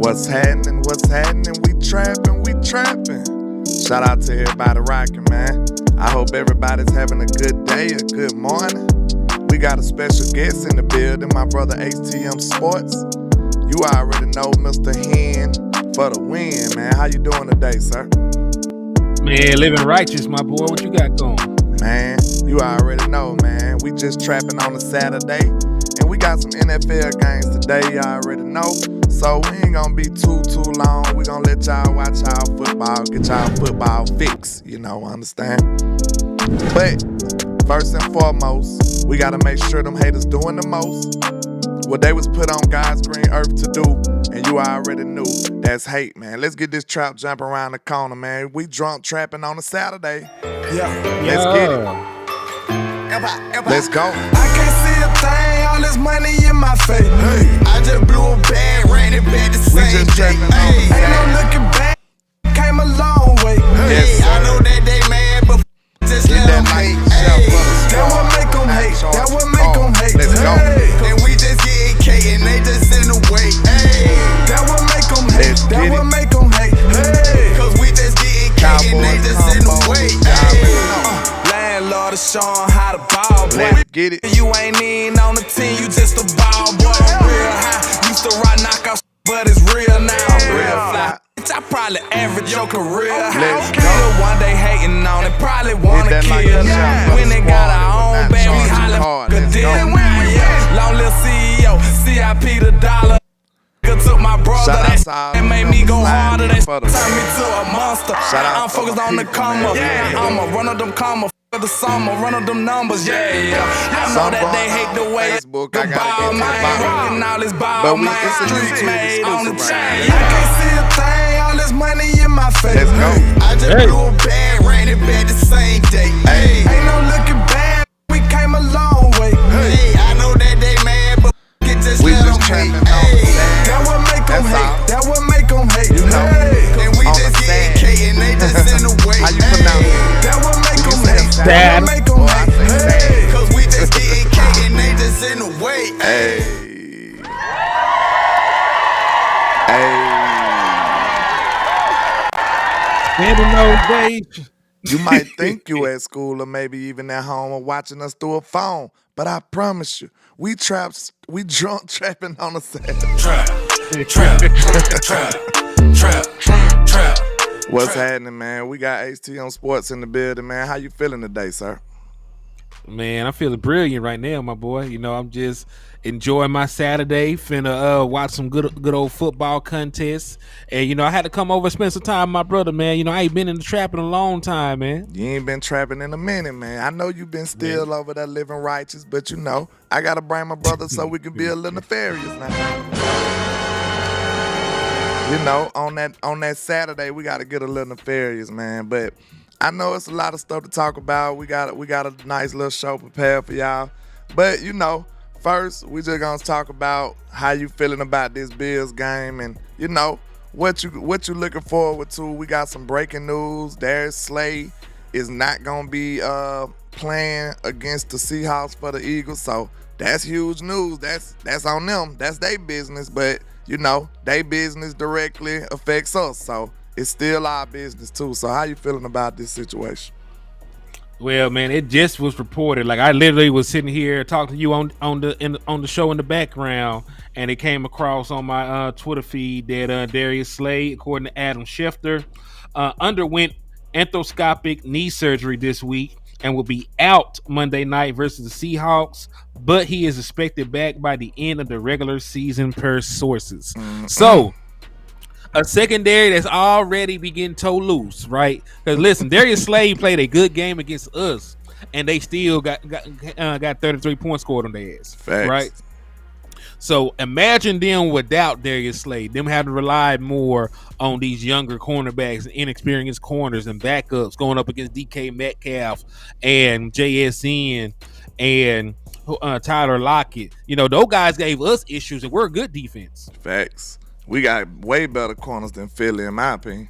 What's happening? What's happening? We trapping, we trapping. Shout out to everybody rocking, man. I hope everybody's having a good day, a good morning. We got a special guest in the building, my brother HTM Sports. You already know Mr. Hen for the win, man. How you doing today, sir? Man, living righteous, my boy. What you got going? Man, you already know, man. We just trapping on a Saturday. And we got some NFL games today, you already know. So we ain't gonna be too long. We gonna let y'all watch y'all football, get y'all football fix, understand? But first and foremost, we gotta make sure them haters doing the most. What they was put on God's green earth to do, and you already knew, that's hate, man. Let's get this trap jumping around the corner, man. We drunk trapping on a Saturday. Let's get it. Let's go. I can't see a thing, all this money in my face. Hey. I just blew a bag, ran it back the same day. Hey. Ain't no looking back, came a long way. Hey. Yes, I know that they mad, but just let them hate. Hey. That what make them hate, that what make them hate. Let's go. And we just getting K and they just in the way. Hey. That what make them hate, that what make them hate. Hey. Cause we just getting K and they just in the way. Landlord is showing how to ball, boy. Let's get it. You ain't in on the team, you just a ball boy. Real high, used to rock knockout, but it's real now. Real fly. Bitch, I probably average your career. Let's go. Kill one day hating on it, probably wanna kill. When they got our own band, we hollin' good deal. Long little CEO, CIP the dollar. Took my brother and made me go harder. They turned me to a monster. I'm focused on the comma. I'ma run up them comma for the summer, run up them numbers. I know that they hate the way the ball man rockin' all this ball man. Streets made on the chain. I can't see a thing, all this money in my face. Let's go. I just blew a bag, ran it back the same day. Ain't no looking back, we came a long way. I know that they mad, but just we let just them hate. trapping. That what make them hate. all. That what make them hate. And we on just the get sand. K and they just in the way. How you pronounce it? That what make Do you them say hate. sad? That what make them Oh, I say sad. hate. Cause we just get K and they just in the way. Hey. Standing those days. You might think you at school or maybe even at home or watching us through a phone, but I promise you, we drunk trapping on a Saturday. Trap. What's happening, man? We got HTM Sports in the building, man. How you feeling today, sir? Man, I'm feeling brilliant right now, my boy. I'm just enjoying my Saturday. Finna watch some good old football contests. And, I had to come over and spend some time with my brother, man. I ain't been in the trap in a long time, man. You ain't been trapping in a minute, man. I know you been still over there living righteous, but I gotta bring my brother so we can be a little nefarious now. On that Saturday, we gotta get a little nefarious, man. But I know it's a lot of stuff to talk about. We got a nice little show prepared for y'all. But first we just gonna talk about how you feeling about this Bills game, and what you looking forward to. We got some breaking news. Darius Slay is not gonna be playing against the Seahawks for the Eagles, so that's huge news. That's on them. That's their business, but their business directly affects us, so it's still our business too. So how you feeling about this situation? Well, man, it just was reported. Like, I literally was sitting here talking to you on the show in the background, and it came across on my Twitter feed that Darius Slay, according to Adam Schefter, underwent arthroscopic knee surgery this week and will be out Monday night versus the Seahawks, but he is expected back by the end of the regular season per sources. So a secondary that's already getting toe loose, right? Because listen, Darius Slay played a good game against us, and they still got 33 points scored on their ass. Facts. Right? So imagine them without Darius Slay, them having to rely more on these younger cornerbacks and inexperienced corners and backups going up against DK Metcalf and JSN and Tyler Lockett. Those guys gave us issues, and we're a good defense. Facts. We got way better corners than Philly, in my opinion.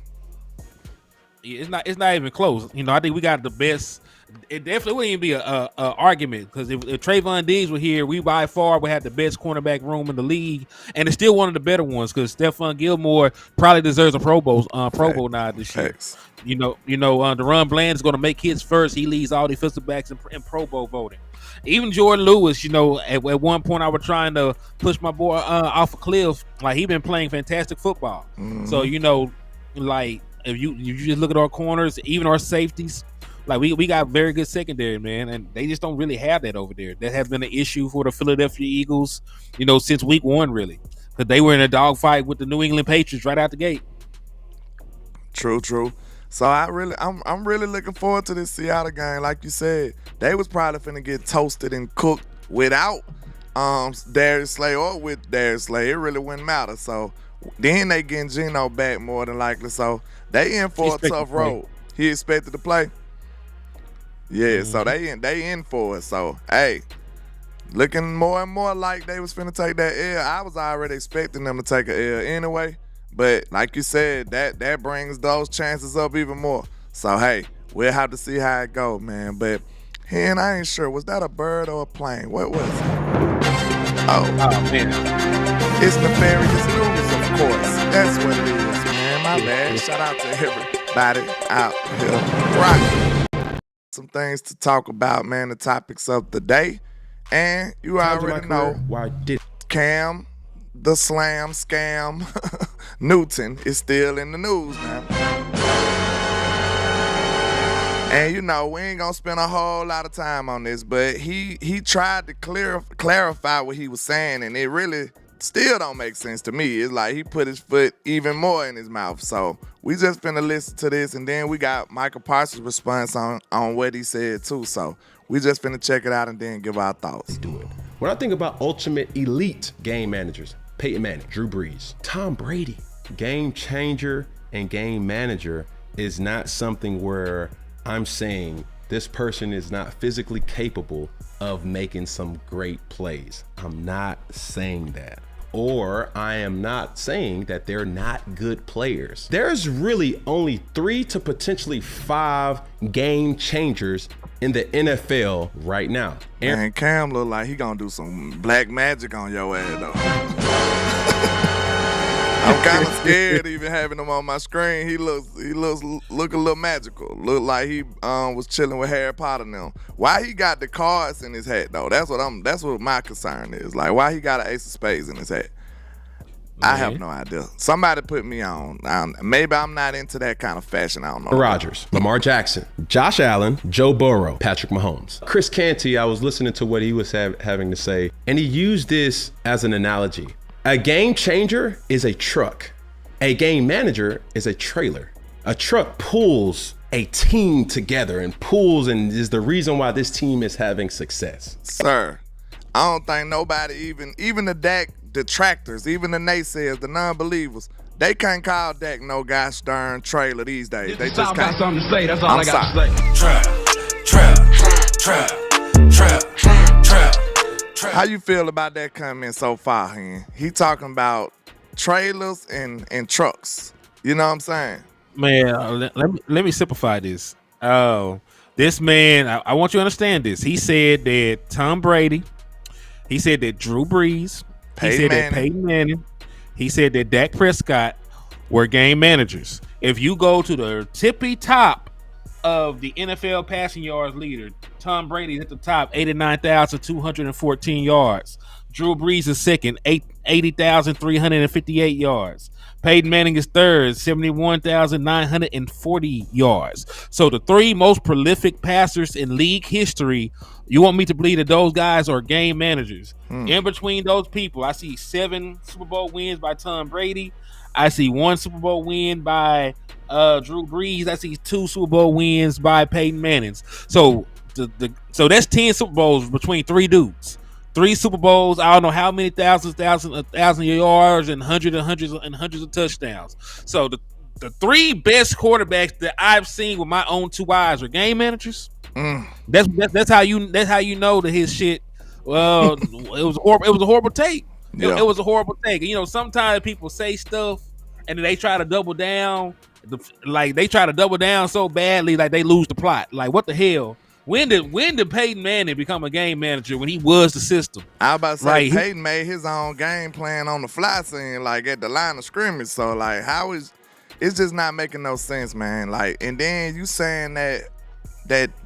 It's not even close. I think we got the best it definitely wouldn't even be a argument because if Trayvon Diggs were here, we by far would have the best cornerback room in the league, and it's still one of the better ones because Stephon Gilmore probably deserves a Pro Bowl nod this year. Deron Bland is going to make hits first. He leads all defensive backs in Pro Bowl voting. Even Jordan Lewis, at one point I was trying to push my boy off a cliff. Like he been playing fantastic football. Mm-hmm. So like if you just look at our corners, even our safeties. Like we got very good secondary, man, and they just don't really have that over there. That has been an issue for the Philadelphia Eagles, since week 1, really, because they were in a dogfight with the New England Patriots right out the gate. True. So I'm really looking forward to this Seattle game. Like you said, they was probably finna get toasted and cooked without Darius Slay or with Darius Slay. It really wouldn't matter. So then they getting Geno back more than likely. So they in for a tough road. He expected to play. Yeah, mm-hmm. So they in for it. So, hey, looking more and more like they was finna take that L. I was already expecting them to take an L anyway. But like you said, that brings those chances up even more. So, hey, we'll have to see how it go, man. But, Hen, I ain't sure. Was that a bird or a plane? What was it? Oh, man. It's nefarious news, of course. That's what it is, man. My bad. Shout out to everybody out here. Right. Some things to talk about, man, the topics of the day. And you already know Cam, the slam scam, Newton is still in the news, man. And we ain't gonna spend a whole lot of time on this, but he tried to clarify what he was saying, and it really still don't make sense to me. It's like he put his foot even more in his mouth. So we just finna listen to this, and then we got Michael Parsons' response on what he said too. So we just finna check it out and then give our thoughts. Do it. When I think about ultimate elite game managers, Peyton Manning, Drew Brees, Tom Brady, game changer and game manager is not something where I'm saying this person is not physically capable of making some great plays. I'm not saying that. Or I am not saying that they're not good players. There's really only 3 to potentially 5 game changers in the NFL right now. Man, Cam look like he gonna do some black magic on your ass though. I'm kind of scared even having him on my screen. He look a little magical. Look like he was chilling with Harry Potter now. Why he got the cards in his hat though? That's what my concern is. Like why he got an ace of spades in his hat? I have no idea. Somebody put me on. Maybe I'm not into that kind of fashion. I don't know. Rodgers, Lamar Jackson, Josh Allen, Joe Burrow, Patrick Mahomes. Chris Canty, I was listening to what he was having to say, and he used this as an analogy. A game changer is a truck. A game manager is a trailer. A truck pulls a team together and is the reason why this team is having success. Sir, I don't think nobody even the Dak detractors, even the naysayers, the non-believers, they can't call Dak no gosh darn trailer these days. They just can't. Something to say. That's all I got to say. Trap. How you feel about that comment so far, Hen? He talking about trailers and trucks. You know what I'm saying? Man, let me simplify this. This man, I want you to understand this. He said that Tom Brady, he said that Drew Brees, that Peyton Manning, he said that Dak Prescott were game managers. If you go to the tippy top of the NFL passing yards leader, Tom Brady's at the top, 89,214 yards. Drew Brees is second, 80,358 yards. Peyton Manning is third, 71,940 yards. So the 3 most prolific passers in league history, you want me to believe that those guys are game managers. In between those people, I see 7 Super Bowl wins by Tom Brady. I see 1 Super Bowl win by Drew Brees. I see 2 Super Bowl wins by Peyton Manning. So so that's 10 Super Bowls between 3 dudes. 3 Super Bowls. I don't know how many thousand yards and hundreds of touchdowns. So the 3 best quarterbacks that I've seen with my own 2 eyes are game managers. That's how you know that his shit. Well, it was a horrible take. Yeah. It was a horrible take. Sometimes people say stuff and then they try to double down. They try to double down so badly, like they lose the plot. Like what the hell? When did Peyton Manning become a game manager when he was the system? I was about to say Right. Peyton made his own game plan on the fly scene, like at the line of scrimmage. So like, how is it's just not making no sense, man. Like, and then you saying that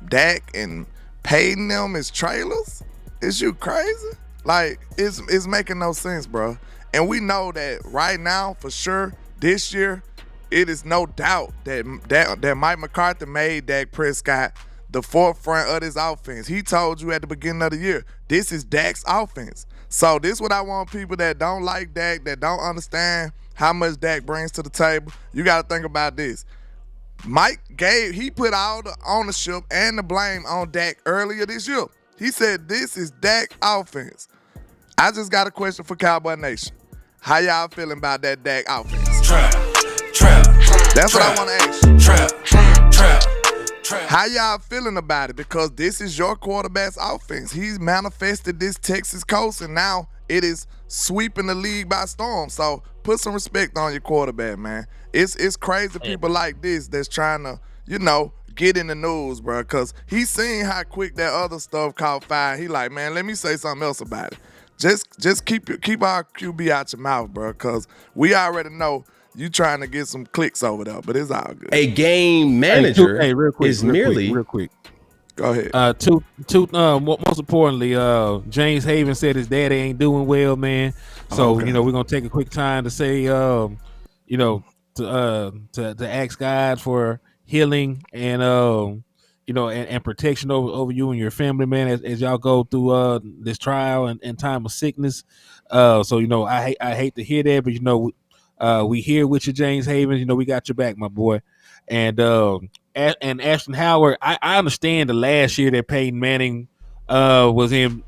Dak and Peyton them is trailers? Is you crazy? Like, it's making no sense, bro. And we know that right now, for sure, this year, it is no doubt that Mike McCarthy made Dak Prescott the forefront of this offense. He told you at the beginning of the year, this is Dak's offense. So this is what I want people that don't like Dak, that don't understand how much Dak brings to the table. You got to think about this. He put all the ownership and the blame on Dak earlier this year. He said, this is Dak offense. I just got a question for Cowboy Nation. How y'all feeling about that Dak offense? Trap. That's what I want to ask you. Trap. How y'all feeling about it? Because this is your quarterback's offense. He's manifested this Texas coast, and now it is sweeping the league by storm. So put some respect on your quarterback, man. It's crazy people like this that's trying to, get in the news, bro. Because he's seen how quick that other stuff caught fire. He like, man, let me say something else about it. Just keep our QB out your mouth, bro. Because we already know you trying to get some clicks over there, but it's all good. A game manager real quick, is merely. real quick. Go ahead. Most importantly, James Haven said his daddy ain't doing well, man. So Okay. we're gonna take a quick time to say, to ask God for healing and and protection over you and your family, man, as y'all go through this trial and time of sickness. So I hate to hear that, but we here with you, James Havens. We got your back, my boy. And Ashton Howard, I understand the last year that Peyton Manning was in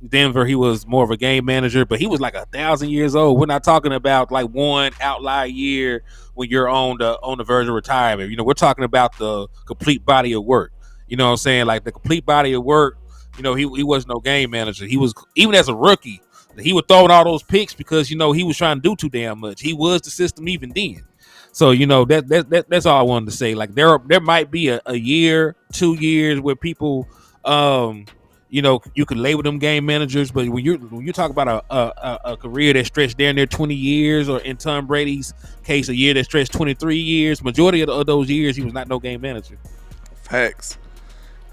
Denver. He was more of a game manager, but he was like 1,000 years old. We're not talking about like one outlier year when you're on the verge of retirement. We're talking about the complete body of work. You know what I'm saying? Like the complete body of work. He was no game manager. He was, even as a rookie, he was throwing all those picks because he was trying to do too damn much. He was the system even then. So that's all I wanted to say. Like there might be a year, 2 years where people, you could label them game managers, but when you talk about a career that stretched down there 20 years, or in Tom Brady's case, a year that stretched 23 years, majority of those years he was not no game manager. Facts.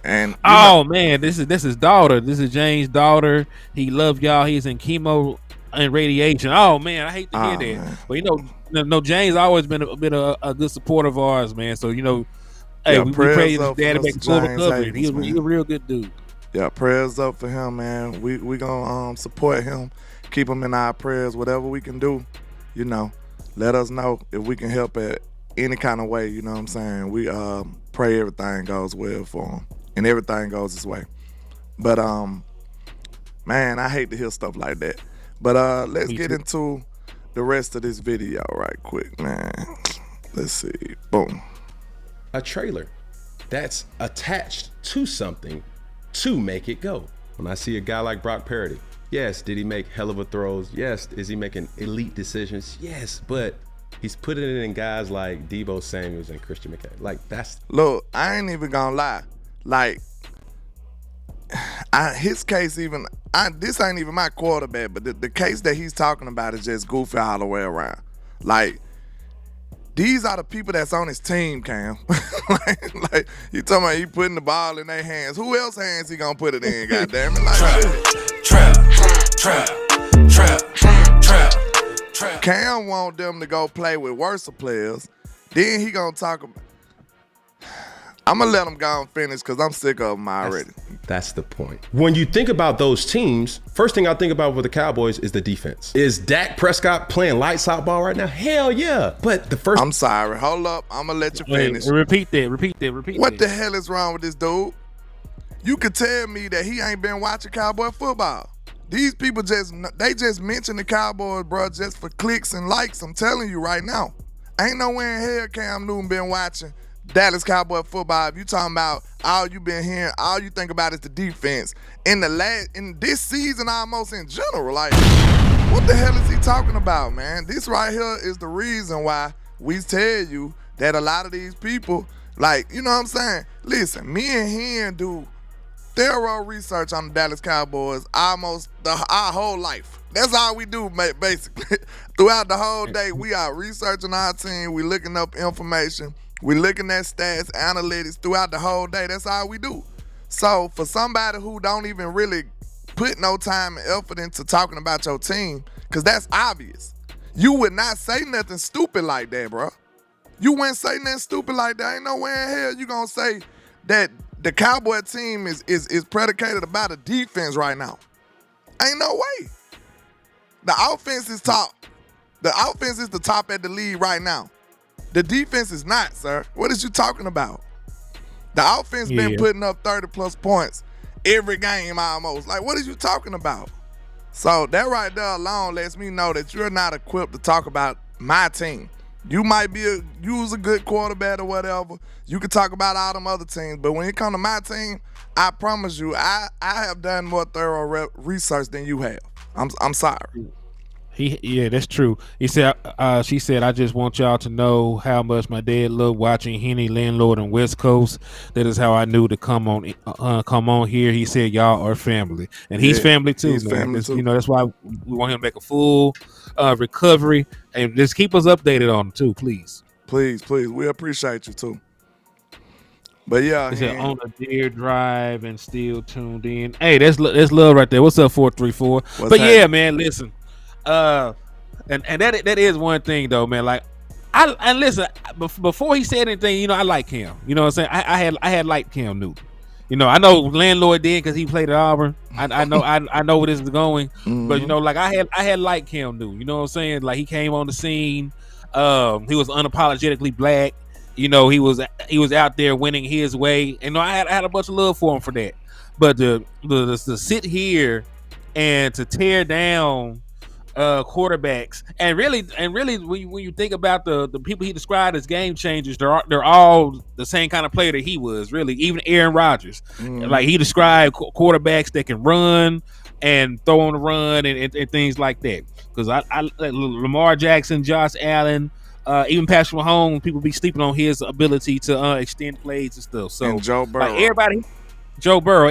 And man, this is his daughter. This is James' daughter. He loved y'all. He's in chemo and radiation. Oh man, I hate to hear that. Man. But James always been a good supporter of ours, man. So hey, we pray his daddy back to full recovery. He's a real good dude. Yeah, prayers up for him, man. We gonna support him, keep him in our prayers, whatever we can do. Let us know if we can help at any kind of way. You know what I'm saying? We pray everything goes well for him and everything goes his way. But man, I hate to hear stuff like that. But let's get into the rest of this video right quick, man. Let's see. Boom. A trailer that's attached to something to make it go. When I see a guy like Brock Purdy, yes, did he make hell of a throws? Yes. Is he making elite decisions? Yes. But he's putting it in guys like Deebo Samuels and Christian McCaffrey. Like, that's... Look, I ain't even gonna lie. Like, his case even... this ain't even my quarterback, but the case that he's talking about is just goofy all the way around. Like, these are the people that's on his team, Cam. like you talking about he putting the ball in their hands. Who else hands he gonna put it in, goddammit? Like, Trap. Cam want them to go play with worse players. Then he gonna talk about... I'm gonna let him go and finish because I'm sick of him already. That's the point. When you think about those teams, first thing I think about with the Cowboys is the defense. Is Dak Prescott playing lights out ball right now? Hell yeah. But the first... I'm sorry. Hold up. I'm gonna let you finish. Repeat that. What the hell is wrong with this dude? You could tell me that he ain't been watching Cowboy football. These people just mention the Cowboys, bro, just for clicks and likes. I'm telling you right now. Ain't nowhere in hell Cam Newton been watching Dallas Cowboy football. If you talking about all you been hearing, all you think about is the defense. In this season, almost in general, like, what the hell is he talking about, man? This right here is the reason why we tell you that a lot of these people Like, you know what I'm saying? Listen, me and him do thorough research on the Dallas Cowboys almost our whole life. That's all we do, mate, basically. Throughout the whole day, we are researching our team. We looking up information. We looking at stats, analytics throughout the whole day. That's all we do. So for somebody who don't even really put no time and effort into talking about your team, because that's obvious, you would not say nothing stupid like that, bro. You wouldn't say nothing stupid like that. Ain't no way in hell you gonna say that the Cowboy team is predicated about a defense right now. Ain't no way. The offense is top. The offense is the top at the league right now. The defense is not, sir. What is you talking about? The offense been putting up 30-plus points every game almost. Like, what are you talking about? So that right there alone lets me know that you're not equipped to talk about my team. You might be a good quarterback or whatever. You can talk about all them other teams, but when it comes to my team, I promise you, I have done more thorough research than you have. I'm sorry. Yeah, that's true. He said, she said, I just want y'all to know how much my dad loved watching Henny Landlord on West Coast. That is how I knew to come on here. He said, y'all are family, and he's family too. He's family too. You know, that's why we want him to make a full recovery, and just keep us updated on him too, please. Please, we appreciate you too. But yeah, he said on a deer drive and still tuned in. Hey, that's love right there. What's up, 434? But yeah, man, listen. And that is one thing though, man. Like, I listen, before he said anything, you know, I like Cam. You know what I'm saying? I had liked Cam Newton. You know, I know Landlord did because he played at Auburn. I know where this is going. Mm-hmm. But you know, like I had liked Cam Newton. You know what I'm saying? Like, he came on the scene. He was unapologetically black. You know, he was out there winning his way. And I had a bunch of love for him for that. But to sit here and to tear down quarterbacks and really when you think about the people he described as game changers, they're all the same kind of player that he was. Really, even Aaron Rodgers, like he described quarterbacks that can run and throw on the run and things like that. Because I Lamar Jackson, Josh Allen, even Patrick Mahomes, people be sleeping on his ability to extend plays and stuff. So and Joe Burrow, like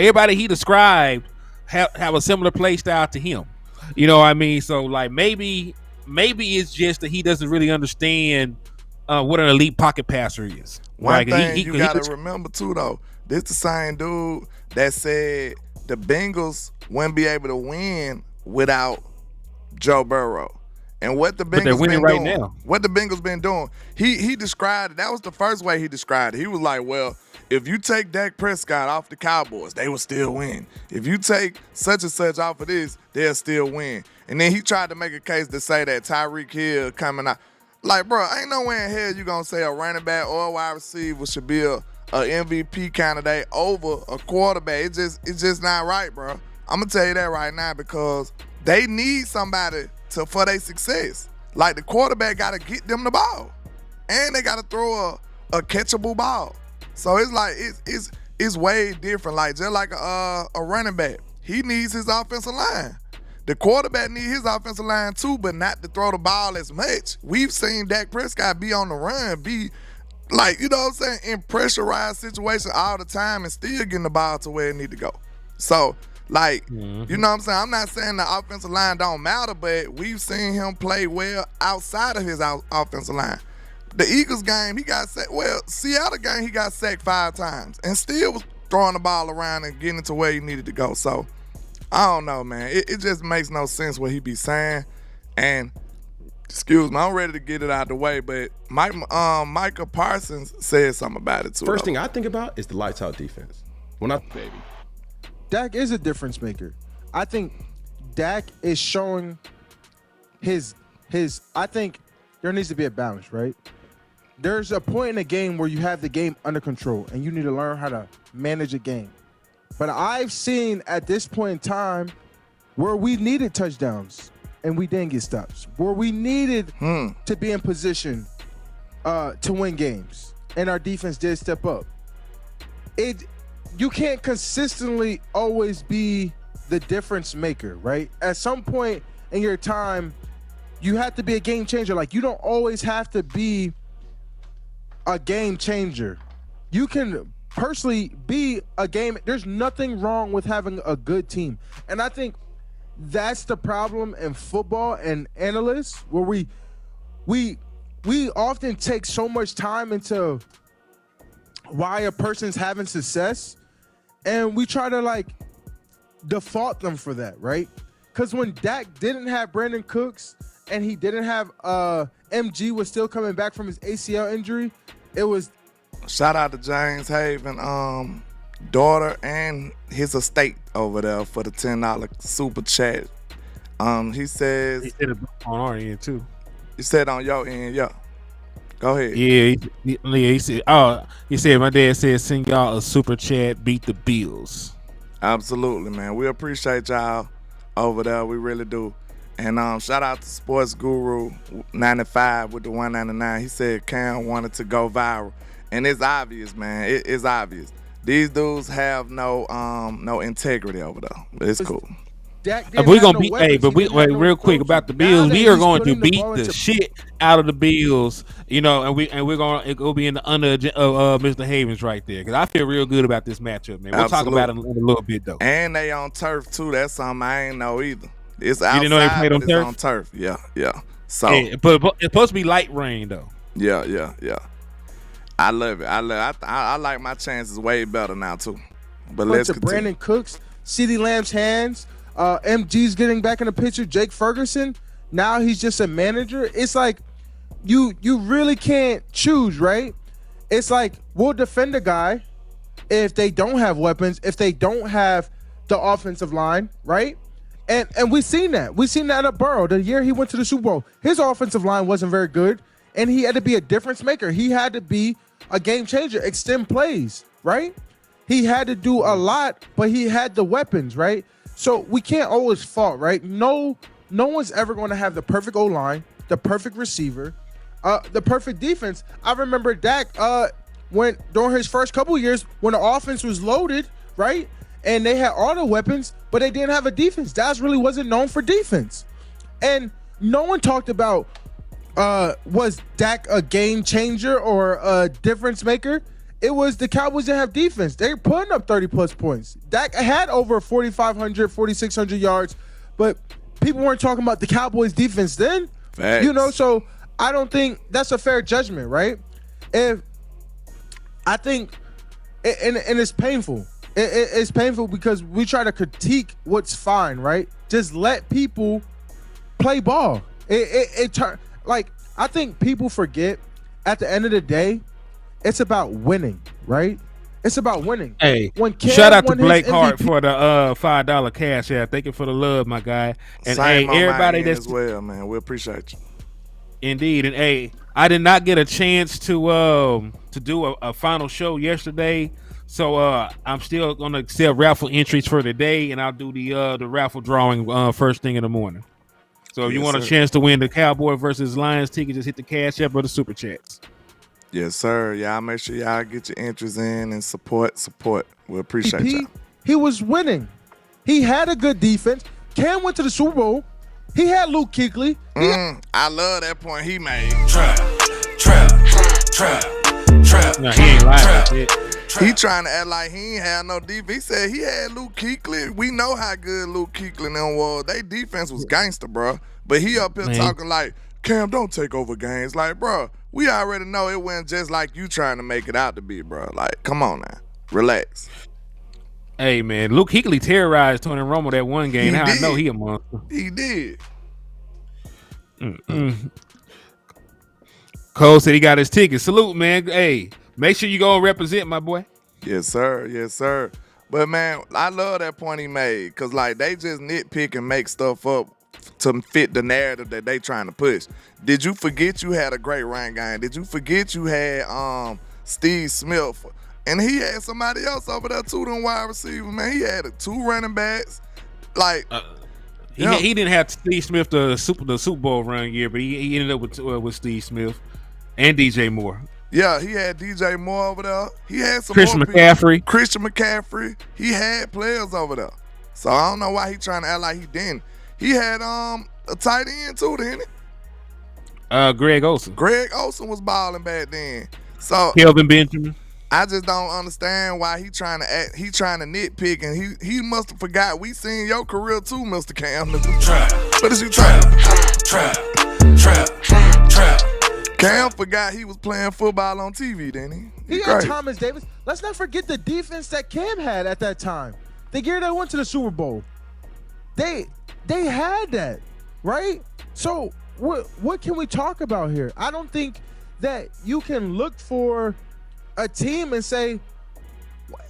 everybody he described have a similar play style to him. You know what I mean? So like maybe it's just that he doesn't really understand what an elite pocket passer is. One thing you gotta remember too, though, this the same dude that said the Bengals wouldn't be able to win without Joe Burrow. And what the Bengals been right doing, now. What the Bengals been doing, he described it. That was the first way he described it. He was like, well, if you take Dak Prescott off the Cowboys, they will still win. If you take such and such off of this, they'll still win. And then he tried to make a case to say that Tyreek Hill coming out. Like, bro, ain't no way in hell you gonna say a running back or a wide receiver should be a MVP candidate over a quarterback. It's just not right, bro. I'm gonna tell you that right now because they need somebody for their success. Like, the quarterback got to get them the ball, and they got to throw a catchable ball. So it's like it's way different. Like, just like a running back, he needs his offensive line. The quarterback needs his offensive line too, but not to throw the ball as much. We've seen Dak Prescott be on the run, be like, you know what I'm saying, in pressurized situations all the time and still getting the ball to where it need to go. So, like, you know what I'm saying? I'm not saying the offensive line don't matter, but we've seen him play well outside of his offensive line. The Eagles game, he got sacked. Well, Seattle game, he got sacked 5 times and still was throwing the ball around and getting to where he needed to go. So, I don't know, man. It just makes no sense what he be saying. And, excuse me, I'm ready to get it out of the way, but Micah Parsons said something about it too. First thing I think about is the lights out defense. Baby. Dak is a difference maker. I think Dak is showing his I think there needs to be a balance, right? There's a point in the game where you have the game under control and you need to learn how to manage a game. But I've seen at this point in time where we needed touchdowns and we didn't get stops, where we needed to be in position to win games, and our defense did step up. You can't consistently always be the difference maker, right? At some point in your time, you have to be a game changer. Like, you don't always have to be a game changer. you can personally be a game. There's nothing wrong with having a good team, and I think that's the problem in football and analysts, where we often take so much time into why a person's having success, and we try to like default them for that, right? Because when Dak didn't have Brandon Cooks and he didn't have MG was still coming back from his ACL injury, it was shout out to James Haven, daughter and his estate over there for the $10 super chat. He says He said it on our end too. you said on your end, yeah. Go ahead. Yeah, he said. He said my dad said send y'all a super chat. Beat the Bills. Absolutely, man. We appreciate y'all over there. We really do. And shout out to Sports Guru 95 with the 199. He said Cam wanted to go viral, and it's obvious, man. It's obvious. These dudes have no integrity over there. But it's cool. We're gonna beat. Hey, but we wait real quick about the Bills. We are going to beat the shit out of the Bills, you know, and we're gonna it will be in the under of Mr. Havens right there, because I feel real good about this matchup, man. We'll talk about it in a little bit though. And they on turf too. That's something I ain't know either. It's outside, you didn't know they played on but turf? it's on turf. Yeah. So, hey, but it's supposed to be light rain though. Yeah. I love it. I like my chances way better now too. But let's continue. Brandon Cooks, CeeDee Lamb's hands. MG's getting back in the picture. Jake Ferguson, now he's just a manager. It's like you really can't choose, right? It's like we'll defend a guy if they don't have weapons, if they don't have the offensive line, right? And we've seen that. We've seen that at Burrow. The year he went to the Super Bowl, his offensive line wasn't very good, and he had to be a difference maker. He had to be a game changer, extend plays, right? He had to do a lot, but he had the weapons, right? So we can't always fault, right? No one's ever going to have the perfect O-line, the perfect receiver, the perfect defense. I remember Dak when during his first couple years when the offense was loaded, right? And they had all the weapons, but they didn't have a defense. Dallas really wasn't known for defense. And no one talked about was Dak a game changer or a difference maker? It was the Cowboys didn't have defense. They were putting up 30-plus points. Dak had over 4,500, 4,600 yards, but people weren't talking about the Cowboys defense then. Facts. You know, so I don't think that's a fair judgment, right? If I think, and it's painful. It's painful because we try to critique what's fine, right? Just let people play ball. I think people forget at the end of the day, it's about winning, right? It's about winning. Hey, shout out to Blake Hart for the $5 cash app. Thank you for the love, my guy. And same hey, everybody that's as well, man. We appreciate you. Indeed, and hey, I did not get a chance to do a final show yesterday, so I'm still gonna accept raffle entries for today, and I'll do the raffle drawing first thing in the morning. So if you want a chance to win the Cowboy versus Lions ticket, just hit the cash app or the super chats. Yes, sir. Y'all make sure y'all get your entries in and support. We appreciate y'all. He was winning. He had a good defense. Cam went to the Super Bowl. He had Luke Kuechly. I love that point he made. Trap. No, he ain't lying. He trying to act like he ain't had no defense. He said he had Luke Kuechly. We know how good Luke Kuechly and them was. They defense was gangster, bro. But he up here talking like, Cam, don't take over games. Like, bro, we already know it wasn't just like you trying to make it out to be, bro. Like, come on now. Relax. Hey, man, Luke Kuechly terrorized Tony Romo that one game. Now I know he a monster. He did. Cole said he got his ticket. Salute, man. Hey, make sure you go and represent, my boy. Yes, sir. Yes, sir. But, man, I love that point he made because, like, they just nitpick and make stuff up to fit the narrative that they trying to push. Did you forget you had a great run game? Did you forget you had Steve Smith? And he had somebody else over there, too, them wide receivers, man. He had 2 running backs. Like, he didn't have Steve Smith the Super Bowl run year, but he ended up with Steve Smith and DJ Moore. Yeah, he had DJ Moore over there. He had some Christian more McCaffrey. Christian McCaffrey. He had players over there. So I don't know why he trying to act like he didn't. He had a tight end too, didn't he? Greg Olsen. Greg Olsen was balling back then. So Kelvin Benjamin. I just don't understand why he trying to nitpick, and he must have forgot we seen your career too, Mr. Cam. Trap. What is you trying? Trap. Cam forgot he was playing football on TV, didn't he? He had Thomas Davis. Let's not forget the defense that Cam had at that time. The year they went to the Super Bowl. They had that, right? So what can we talk about here? I don't think that you can look for a team and say,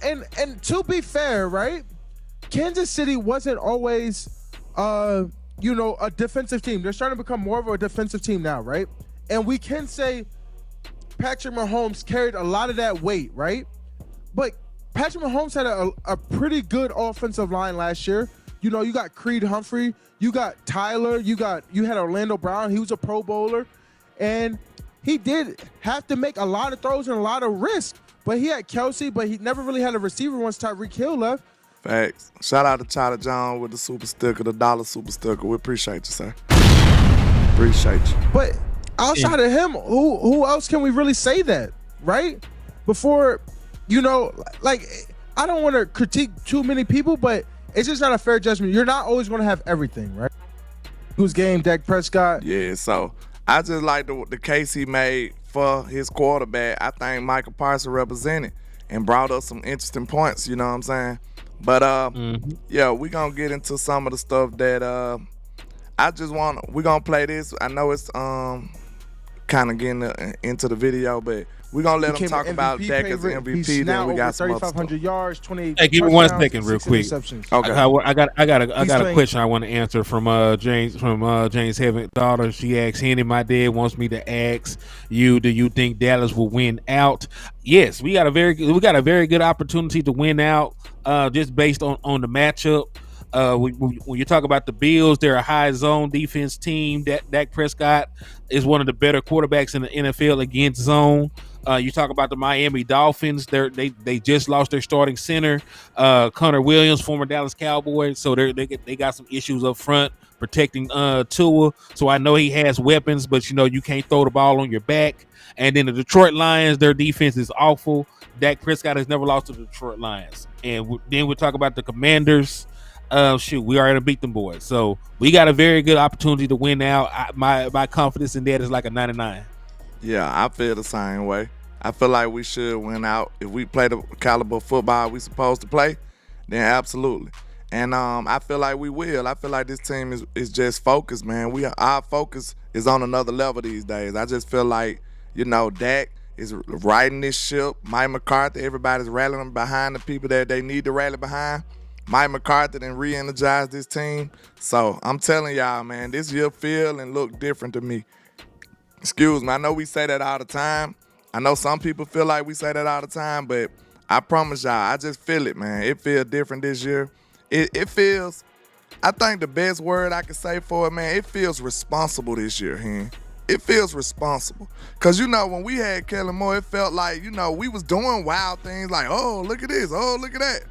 and to be fair, right? Kansas City wasn't always a defensive team. They're starting to become more of a defensive team now, right? And we can say Patrick Mahomes carried a lot of that weight, right? But Patrick Mahomes had a pretty good offensive line last year. You know, you got Creed Humphrey, you got Tyler, you had Orlando Brown. He was a Pro Bowler, and he did have to make a lot of throws and a lot of risk. But he had Kelsey, but he never really had a receiver once Tyreek Hill left. Facts. Shout out to Charlie John with the super sticker, the dollar super sticker. We appreciate you, sir. Appreciate you. But outside of him, who else can we really say that, right? Before, I don't want to critique too many people, but it's just not a fair judgment. You're not always going to have everything, right? Whose game, Dak Prescott? Yeah, so I just like the case he made for his quarterback. I think Michael Parsons represented and brought up some interesting points, you know what I'm saying? But, yeah, we're going to get into some of the stuff that we're going to play this. I know it's kind of getting into the video, but we're going to let them talk about Dak as an MVP. Then we got some other 3,500 yards, 28 Hey, give me 1 second real quick. Okay. I got a question I want to answer from James Heaven's daughter. She asked, Henny, my dad wants me to ask you, do you think Dallas will win out? Yes, we got a very good opportunity to win out, just based on the matchup. When you talk about the Bills, they're a high zone defense team. Dak Prescott is one of the better quarterbacks in the NFL against zone. You talk about the Miami Dolphins. They just lost their starting center, Connor Williams, former Dallas Cowboy. So they got some issues up front protecting Tua. So I know he has weapons, but you can't throw the ball on your back. And then the Detroit Lions, their defense is awful. Dak Prescott has never lost to the Detroit Lions. And then we talk about the Commanders. We already beat them boys. So we got a very good opportunity to win out. My confidence in that is like a 99. Yeah, I feel the same way. I feel like we should win out. If we play the caliber of football we supposed to play, then absolutely. And I feel like we will. I feel like this team is just focused, man. Our focus is on another level these days. I just feel like, Dak is riding this ship. Mike McCarthy, everybody's rallying behind the people that they need to rally behind. Mike McCarthy done re-energized this team. So I'm telling y'all, man, this year feel and look different to me. Excuse me. I know we say that all the time. I know some people feel like we say that all the time, but I promise y'all, I just feel it, man. It feels different this year. It feels, I think the best word I can say for it, man, it feels responsible this year, Hen. It feels responsible. Because, when we had Kellen Moore, it felt like, we was doing wild things like, oh, look at this, oh, look at that.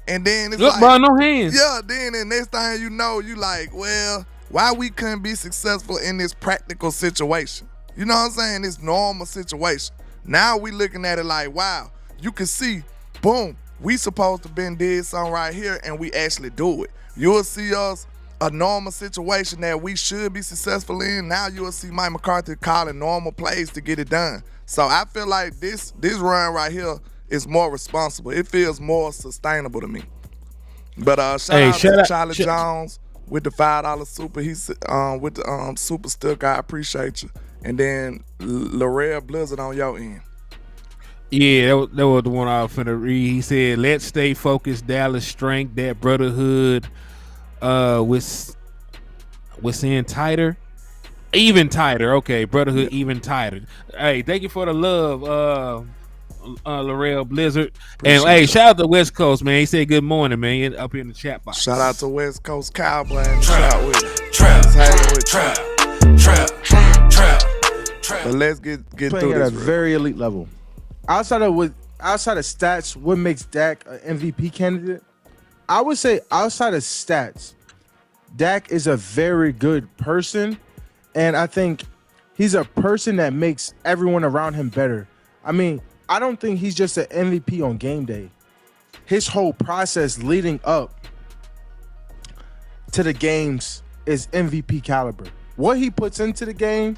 And then it's Look, bro, no hands. Yeah, then the next thing you know, you like, well, why we couldn't be successful in this practical situation? You know what I'm saying? This normal situation. Now we looking at it like, wow, you can see, boom, we supposed to been did something right here, and we actually do it. You'll see us a normal situation that we should be successful in. Now you'll see Mike McCarthy calling normal plays to get it done. So I feel like this run right here is more responsible. It feels more sustainable to me. But shout out to Charlie Jones with the $5 super. He's with the super sticker. I appreciate you. And then L'Oreal Blizzard on your end. Yeah, that was the one I was finna read. He said, let's stay focused, Dallas strength, that brotherhood with saying tighter. Even tighter. Okay, brotherhood even tighter. Hey, thank you for the love, L'Oreal Blizzard. And hey, shout out to West Coast, man. He said good morning, man, up in the chat box. Shout out to West Coast Cowboy and shout with it. Trap. But let's get Playing through at this. a very elite level. Outside of stats, what makes Dak an MVP candidate? I would say outside of stats, Dak is a very good person, and I think he's a person that makes everyone around him better. I mean, I don't think he's just an MVP on game day. His whole process leading up to the games is MVP caliber. What he puts into the game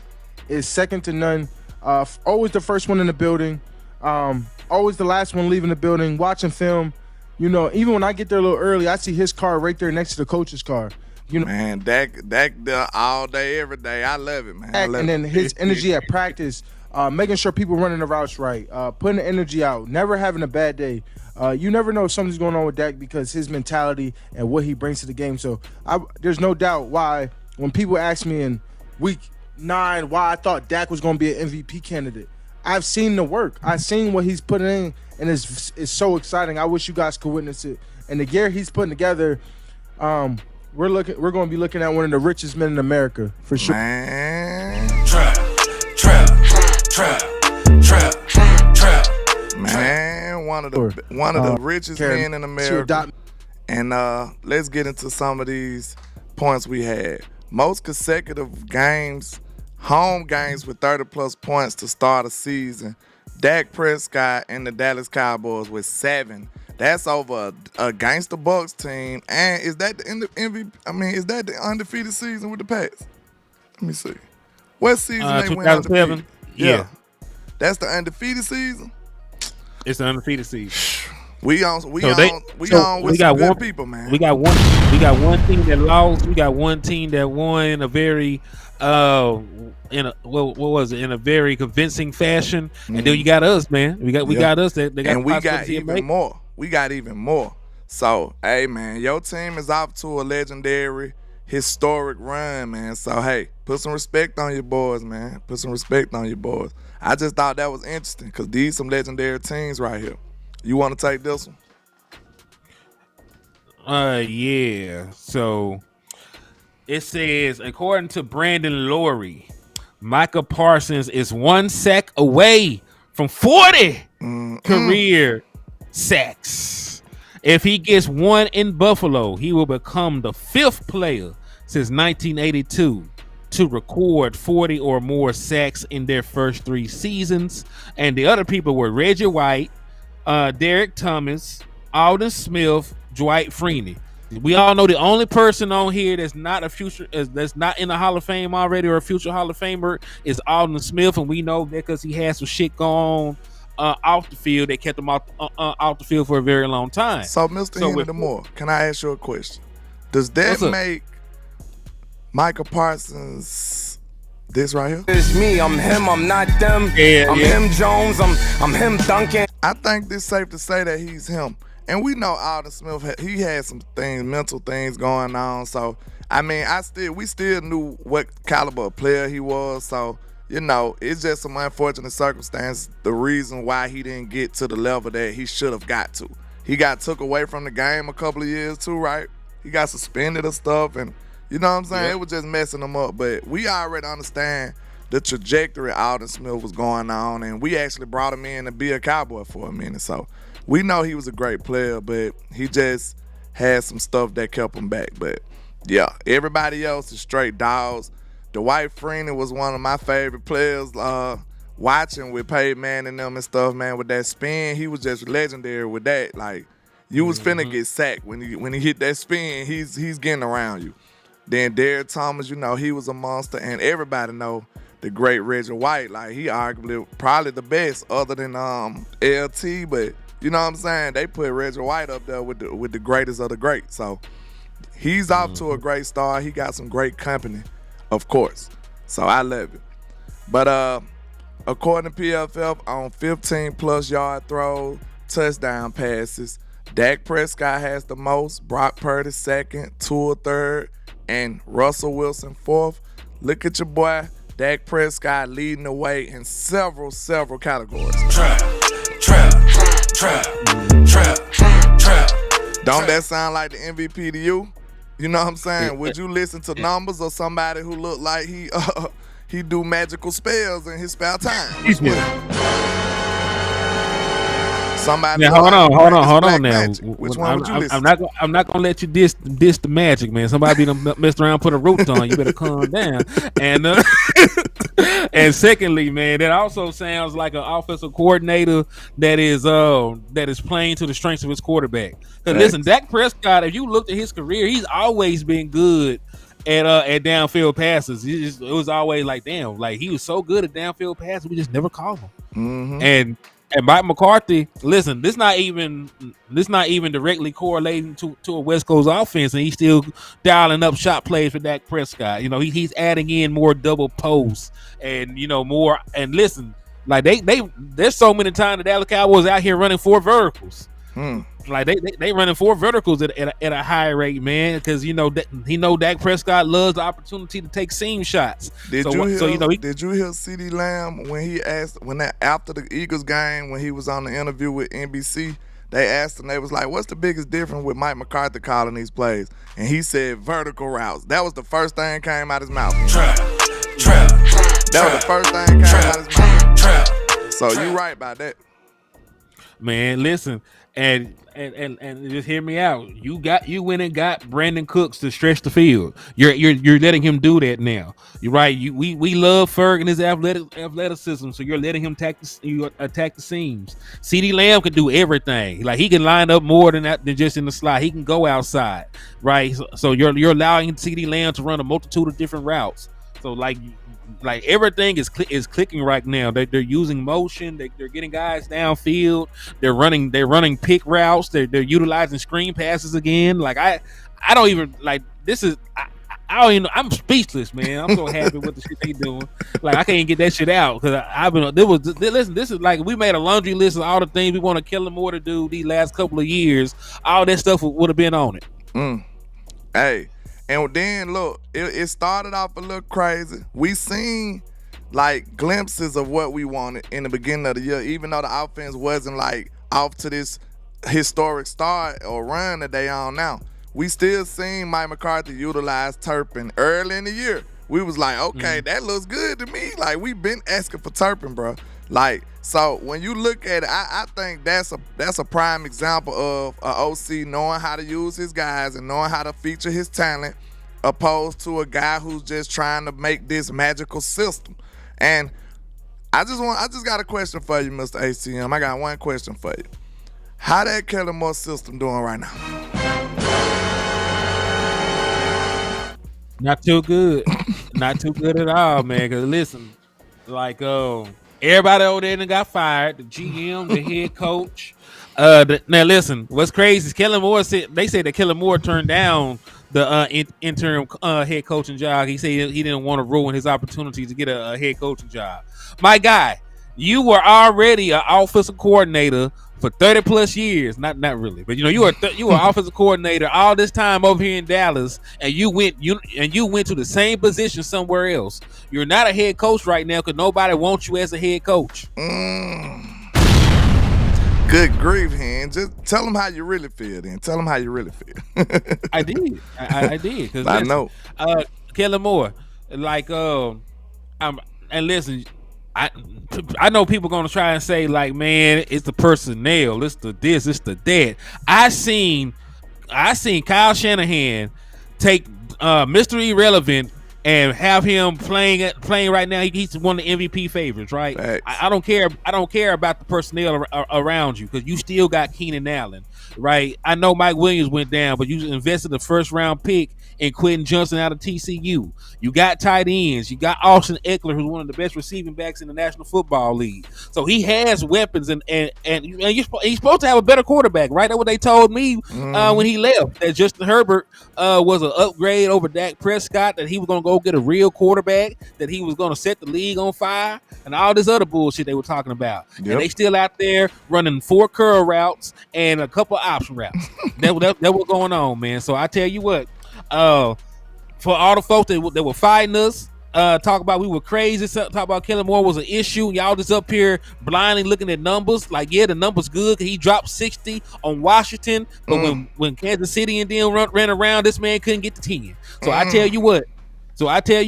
is second to none. Always the first one in the building. Always the last one leaving the building. Watching film. You know, even when I get there a little early, I see his car right there next to the coach's car. You know, Man, Dak there all day, every day. I love it, man. I love and then it. his energy at practice, making sure people running the routes right, putting the energy out, never having a bad day. You never know if something's going on with Dak because his mentality and what he brings to the game. So there's no doubt why when people ask me in week 9 why I thought Dak was going to be an MVP candidate, I've seen the work. I've seen what he's putting in, and it's so exciting. I wish you guys could witness it. And the gear he's putting together, we're going to be looking at one of the richest men in America for sure. Man. Trap. Man, one of the richest men in America. And let's get into some of these points we had. Most consecutive games, home games with 30-plus points to start a season. Dak Prescott and the Dallas Cowboys with 7. That's over a gangster Bucks team. And is that the MVP? I mean, is that the undefeated season with the Pats? Let me see. What season they went undefeated? Yeah. That's the undefeated season? It's the undefeated season. We on with we got some good one people, man. We got one team that lost. We got one team that won in a very in a very convincing fashion. And then you got us, man. We got us that got, and we got even more. We got even more. So, hey, man, your team is off to a legendary, historic run, man. So, hey, put some respect on your boys, man. Put some respect on your boys. I just thought that was interesting because these some legendary teams right here. You want to take this one? Yeah. So it says, according to Brandon Laurie, Micah Parsons is 1 sack away from 40 career sacks. If he gets one in Buffalo, he will become the 5th player since 1982 to record 40 or more sacks in their first 3 seasons. And the other people were Reggie White, Derek Thomas, Alden Smith, Dwight Freeney. We all know the only person on here that's not that's not in the Hall of Fame already or a future Hall of Famer is Alden Smith, and we know that because he had some shit going on off the field that kept him off the field for a very long time. So, Mr. Henry DeMore, can I ask you a question? Does that make Micah Parsons this right here? It's me, I'm him, I'm not them. I'm him Jones, I'm him Duncan. I think it's safe to say that he's him. And we know Alden Smith, he had some mental things going on. So, I mean, we still knew what caliber of player he was. So, you know, it's just some unfortunate circumstance, the reason why he didn't get to the level that he should have got to. He got took away from the game a couple of years too, right? He got suspended and stuff, and you know what I'm saying? Yep. It was just messing him up. But we already understand the trajectory Alden Smith was going on, and we actually brought him in to be a Cowboy for a minute. So we know he was a great player, but he just had some stuff that kept him back. But yeah, everybody else is straight dogs. Dwight Freeney was one of my favorite players watching with Peyton Manning and them and stuff, man. With that spin, he was just legendary with that. Like, you was finna get sacked. When he hit that spin, he's getting around you. Then Derek Thomas, you know, he was a monster. And everybody know the great Reggie White. Like, he arguably probably the best other than LT. But, you know what I'm saying? They put Reggie White up there with the greatest of the great. So, he's off to a great start. He got some great company, of course. So, I love it. But according to PFF, on 15-plus yard throws, touchdown passes, Dak Prescott has the most, Brock Purdy second, Tua third, and Russell Wilson fourth. Look at your boy, Dak Prescott, leading the way in several categories. Trap. Don't that sound like the MVP to you? You know what I'm saying? Would you listen to numbers or somebody who look like he do magical spells in his spare time? Somebody. Now, hold on. Now, which one would you listen? I'm not gonna let you diss the magic, man. Somebody done messed around, put a root on. You better calm down. And And secondly, man, that also sounds like an offensive coordinator that is playing to the strengths of his quarterback. Because listen, Dak Prescott, if you looked at his career, he's always been good at downfield passes. It was always like, damn, like he was so good at downfield passes, we just never called him. Mm-hmm. And Mike McCarthy, listen, this not even directly correlating to a West Coast offense, and he's still dialing up shot plays for Dak Prescott. You know, he's adding in more double posts and more. And listen, like there's so many times the Dallas Cowboys out here running 4 verticals. Like they running 4 verticals at a high rate, man, because Dak Prescott loves the opportunity to take seam shots. Did you hear CeeDee Lamb after the Eagles game when he was on the interview with NBC? They asked him, they was like, "What's the biggest difference with Mike McCarthy calling these plays?" And he said, "Vertical routes." That was the first thing came out his mouth. Trap. That was the first thing came out his mouth. So you right about that, man. Listen. And just hear me out. You went and got Brandon Cooks to stretch the field. You're letting him do that now. You're right. We love Ferg and his athleticism, so you're letting him attack the seams. CeeDee Lamb can do everything. Like he can line up more than just in the slot. He can go outside, right? So you're allowing CeeDee Lamb to run a multitude of different routes. So like everything is clicking right now. They're using motion. They're getting guys downfield. They're running pick routes. They're utilizing screen passes again. Like I don't even like this is. I don't even. I'm speechless, man. I'm so happy with the shit they doing. Like I can't get that shit out because I've been. Listen. This is like we made a laundry list of all the things we want to kill them more to do these last couple of years. All that stuff would have been on it. Hey. And then look, it started off a little crazy. We seen like glimpses of what we wanted in the beginning of the year, even though the offense wasn't like off to this historic start or run that they on now. We still seen Mike McCarthy utilize Turpin early in the year. We was like, okay, that looks good to me. Like we've been asking for Turpin, bro. Like so when you look at it, I think that's a prime example of an OC knowing how to use his guys and knowing how to feature his talent, opposed to a guy who's just trying to make this magical system. And I just got a question for you, Mr. ACM. I got one question for you. How that Kellen Moore system doing right now? Not too good. Not too good at all, man. Because listen, like everybody over there got fired. The GM, the head coach. Now listen, what's crazy is Kellen Moore they said that Kellen Moore turned down the interim head coaching job. He said he didn't want to ruin his opportunity to get a head coaching job. My guy, you were already an offensive coordinator for 30 plus years. Not really, but you were offensive coordinator all this time over here in Dallas, and you went to the same position somewhere else. You're not a head coach right now because nobody wants you as a head coach. Good grief, Hen. Just tell them how you really feel then. Tell them how you really feel. I did. I did. Cause I know. Kellen Moore, like, and listen, I know people gonna try and say like, man, it's the personnel, it's the this, it's the that. I seen Kyle Shanahan take Mr. Irrelevant and have him playing right now. He's one of the MVP favorites, right? I don't care about the personnel around you because you still got Keenan Allen, right? I know Mike Williams went down, but you invested a first round pick in Quentin Johnson out of TCU. You got tight ends. You got Austin Eckler, who's one of the best receiving backs in the National Football League. So he has weapons, and he's supposed to have a better quarterback, right? That's what they told me when he left. That Justin Herbert was an upgrade over Dak Prescott. That he was going to go get a real quarterback. That he was going to set the league on fire, and all this other bullshit they were talking about. Yep. And they still out there running 4 curl routes and a couple option routes. that was going on, man. So I tell you what. For all the folks that were fighting us, talk about we were crazy, talk about Kellen Moore was an issue. Y'all just up here blindly looking at numbers. Like, yeah, the numbers good. He dropped 60 on Washington, but when Kansas City and them ran around, this man couldn't get to 10. So I tell you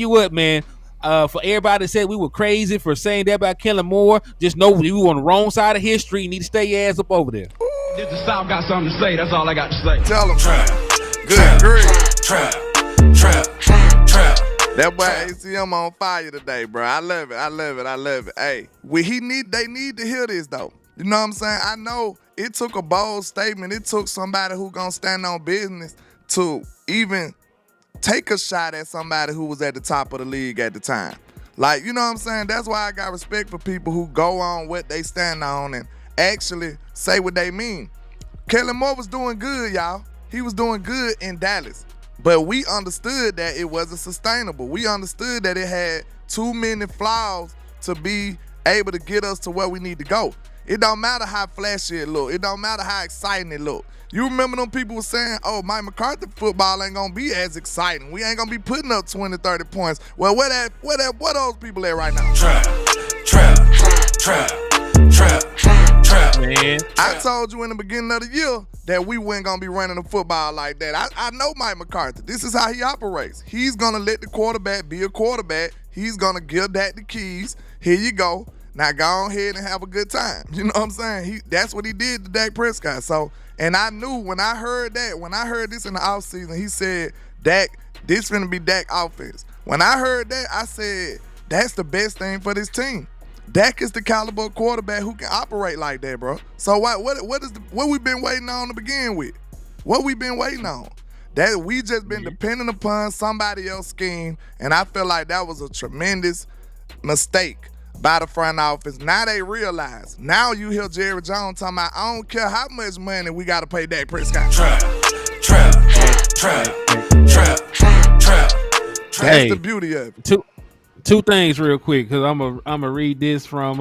what, man. For everybody that said we were crazy for saying that about Kellen Moore, just know we were on the wrong side of history. You need to stay your ass up over there. If the South got something to say, that's all I got to say. Tell them. Trap. Good grief. Trap. That boy ACM on fire today, bro. I love it. I love it. I love it. Hey, they need to hear this though. You know what I'm saying? I know it took a bold statement. It took somebody who gonna stand on business to even take a shot at somebody who was at the top of the league at the time. Like, you know what I'm saying? That's why I got respect for people who go on what they stand on and actually say what they mean. Kellen Moore was doing good, y'all. He was doing good in Dallas. But we understood that it wasn't sustainable. We understood that it had too many flaws to be able to get us to where we need to go. It don't matter how flashy it look. It don't matter how exciting it look. You remember them people were saying, oh, Mike McCarthy football ain't going to be as exciting. We ain't going to be putting up 20, 30 points. Well, where those people at right now? Trap. Man, I told you in the beginning of the year that we weren't going to be running the football like that. I know Mike McCarthy. This is how he operates. He's going to let the quarterback be a quarterback. He's going to give that the keys. Here you go. Now go ahead and have a good time. You know what I'm saying? That's what he did to Dak Prescott. So, and I knew when I heard this in the offseason, he said, Dak, this finna be Dak offense. When I heard that, I said, that's the best thing for this team. Dak is the caliber quarterback who can operate like that, bro. So what we been waiting on to begin with? What we been waiting on? That we just been depending upon somebody else's scheme, and I feel like that was a tremendous mistake by the front office. Now they realize. Now you hear Jerry Jones talking about, I don't care how much money we got to pay Dak Prescott. Trap. That's the beauty of it. Two things real quick, because I'm a read this from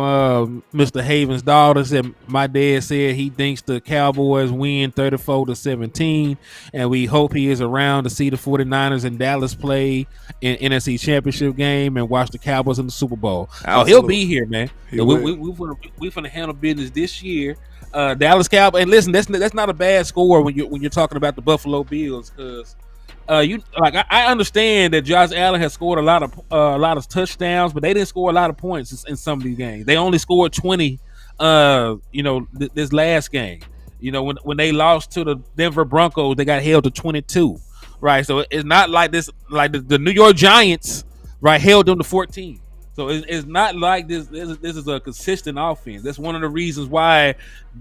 Mr. Haven's daughter. Said my dad said he thinks the Cowboys win 34-17, and we hope he is around to see the 49ers in Dallas play in NFC Championship game and watch the Cowboys in the Super Bowl. Absolutely. Oh, he'll be here, man. We finna handle business this year. Dallas Cowboys, and listen, that's not a bad score when you're talking about the Buffalo Bills, because. I understand that Josh Allen has scored a lot of touchdowns, but they didn't score a lot of points in some of these games. They only scored 20. This last game. When they lost to the Denver Broncos, they got held to 22. Right, so it's not like this. Like the New York Giants, right, held them to 14. So it's not like this. This is a consistent offense. That's one of the reasons why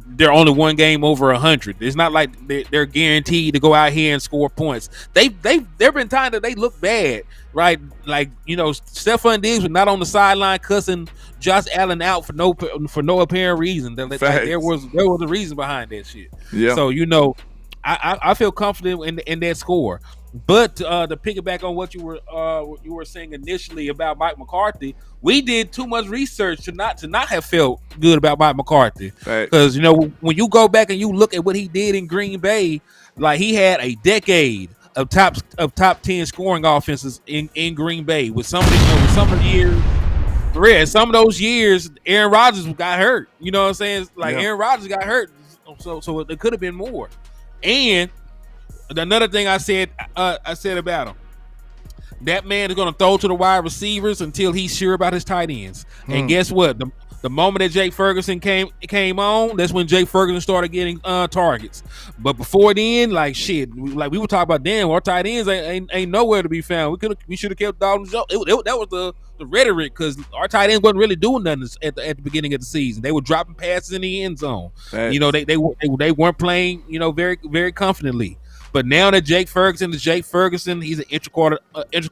they're only one game over 100. It's not like they're guaranteed to go out here and score points. There been times that they look bad, right? Like Stephon Diggs was not on the sideline cussing Josh Allen out for no apparent reason. Like, there was a reason behind that shit. Yeah. So I feel confident in that score. But to piggyback on what you were saying initially about Mike McCarthy, we did too much research to not have felt good about Mike McCarthy. Because when you go back and you look at what he did in Green Bay, like he had a decade of top 10 scoring offenses in Green Bay. With some of those years, Aaron Rodgers got hurt. You know what I'm saying? Aaron Rodgers got hurt, so it could have been more. And another thing I said about him, that man is going to throw to the wide receivers until he's sure about his tight ends. And guess what? The moment that Jake Ferguson came on, that's when Jake Ferguson started getting targets. But before then, we were talking about, damn, our tight ends ain't nowhere to be found. We should have kept Dalton Jones. That was the rhetoric, because our tight ends wasn't really doing nothing at the beginning of the season. They were dropping passes in the end zone. They weren't playing very, very confidently. But now that Jake Ferguson is Jake Ferguson, he's an integral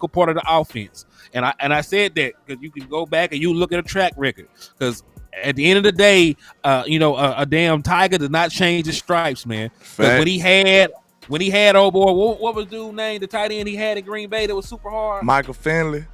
part of the offense. And I said that because you can go back and you look at a track record. Because at the end of the day, a damn tiger does not change his stripes, man. Because when he had old boy, what was dude's name? The tight end he had in Green Bay that was super hard. Michael Finley.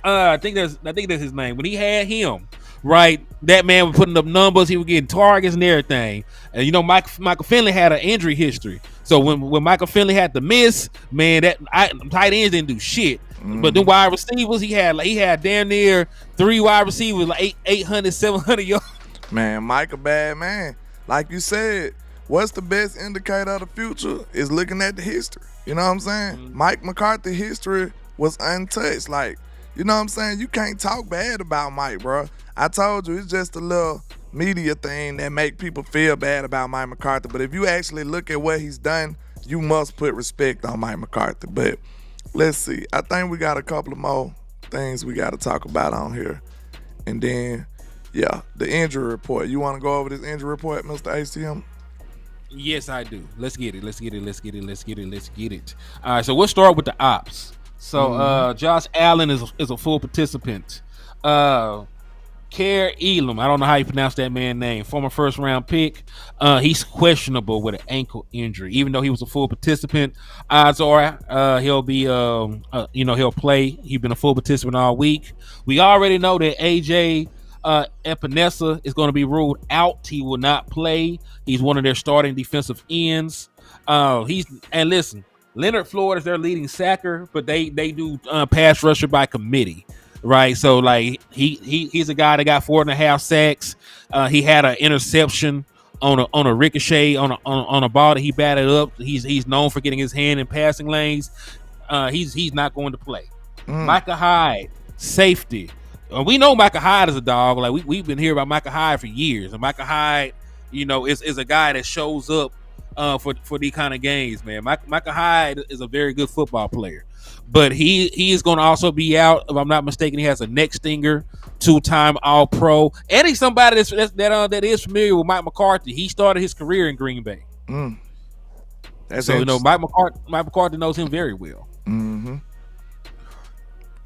I think that's his name. When he had him, right, that man was putting up numbers. He was getting targets and everything. And Michael Finley had an injury history. So when Michael Finley had to miss, man, tight ends didn't do shit. But the wide receivers, he had damn near 3 wide receivers, like 800, 700 yards. Man, Mike a bad man. Like you said, what's the best indicator of the future is looking at the history. You know what I'm saying? Mike McCarthy history was untouched. Like, you know what I'm saying? You can't talk bad about Mike, bro. I told you, it's just a little media thing that make people feel bad about Mike McCarthy. But if you actually look at what he's done, you must put respect on Mike McCarthy. But Let's see. I think we got a couple of more things we got to talk about on here. And then, yeah, the injury report. You want to go over this injury report, Mr. ACM? Yes, I do. Let's get it. All right, so we'll start with the ops. So Josh Allen is a full participant. Care Elam, I don't know how you pronounce that man's name, former first round pick. He's questionable with an ankle injury, even though he was a full participant. Odds are he'll be he'll play. He's been a full participant all week. We already know that AJ Epinesa is going to be ruled out. He will not play. He's one of their starting defensive ends. Listen, Leonard Floyd is their leading sacker, but they do pass rusher by committee. Right, so like he's a guy that got 4.5 sacks. He had an interception on a ricochet on a ball that he batted up. He's known for getting his hand in passing lanes. He's not going to play. Micah Hyde, safety. We know Micah Hyde is a dog. Like we've been hearing about Micah Hyde for years, and Micah Hyde, is a guy that shows up for these kind of games, man. Micah Hyde is a very good football player. But he is going to also be out. If I'm not mistaken, he has a neck stinger, 2-time All-Pro, and he's somebody that is familiar with Mike McCarthy. He started his career in Green Bay, so Mike McCarthy knows him very well. Mm-hmm.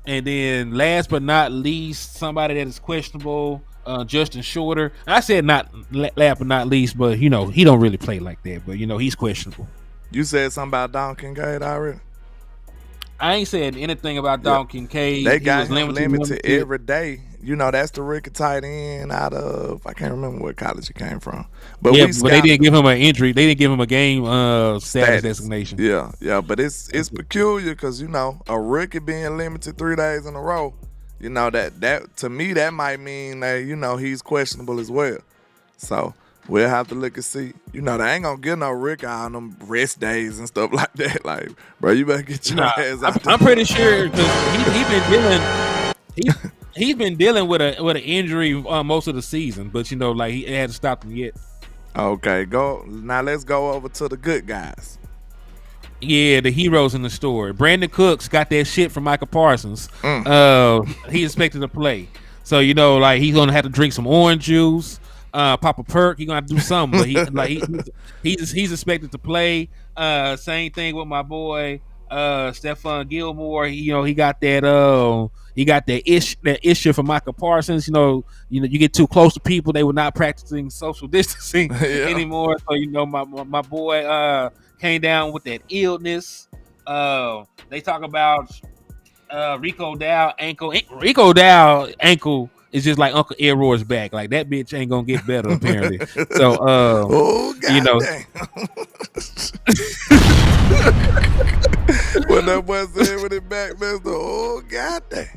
And then, last but not least, somebody that is questionable, Justin Shorter. I said not last but not least, but he don't really play like that. But he's questionable. You said something about Don Kincaid already. I ain't saying anything about Don Kincaid. They got him limited every day. That's the rookie tight end out of, I can't remember what college he came from. But they didn't give him an injury. They didn't give him a game status designation. Yeah, but it's peculiar because a rookie being limited 3 days in a row. That to me that might mean that he's questionable as well. So we'll have to look and see. They ain't gonna get no rookie on them rest days and stuff like that. Like, bro, you better get your ass out. I'm pretty sure because he's been dealing with an injury most of the season, but he hadn't stopped him yet. Okay, let's go over to the good guys. Yeah, the heroes in the story. Brandon Cooks got that shit from Micah Parsons. He's expected to play, so he's gonna have to drink some orange juice. Pop a perk, he's gonna have to do something, but he's expected to play. Same thing with my boy Stephon Gilmore. He got that issue from Michael Parsons. You get too close to people, they were not practicing social distancing anymore. So my boy came down with that illness. They talk about Rico Dow ankle. Rico Dow ankle is just like Uncle Elroy's back. Like that bitch ain't gonna get better apparently. So what that boy said with it back, Mister. Oh goddamn!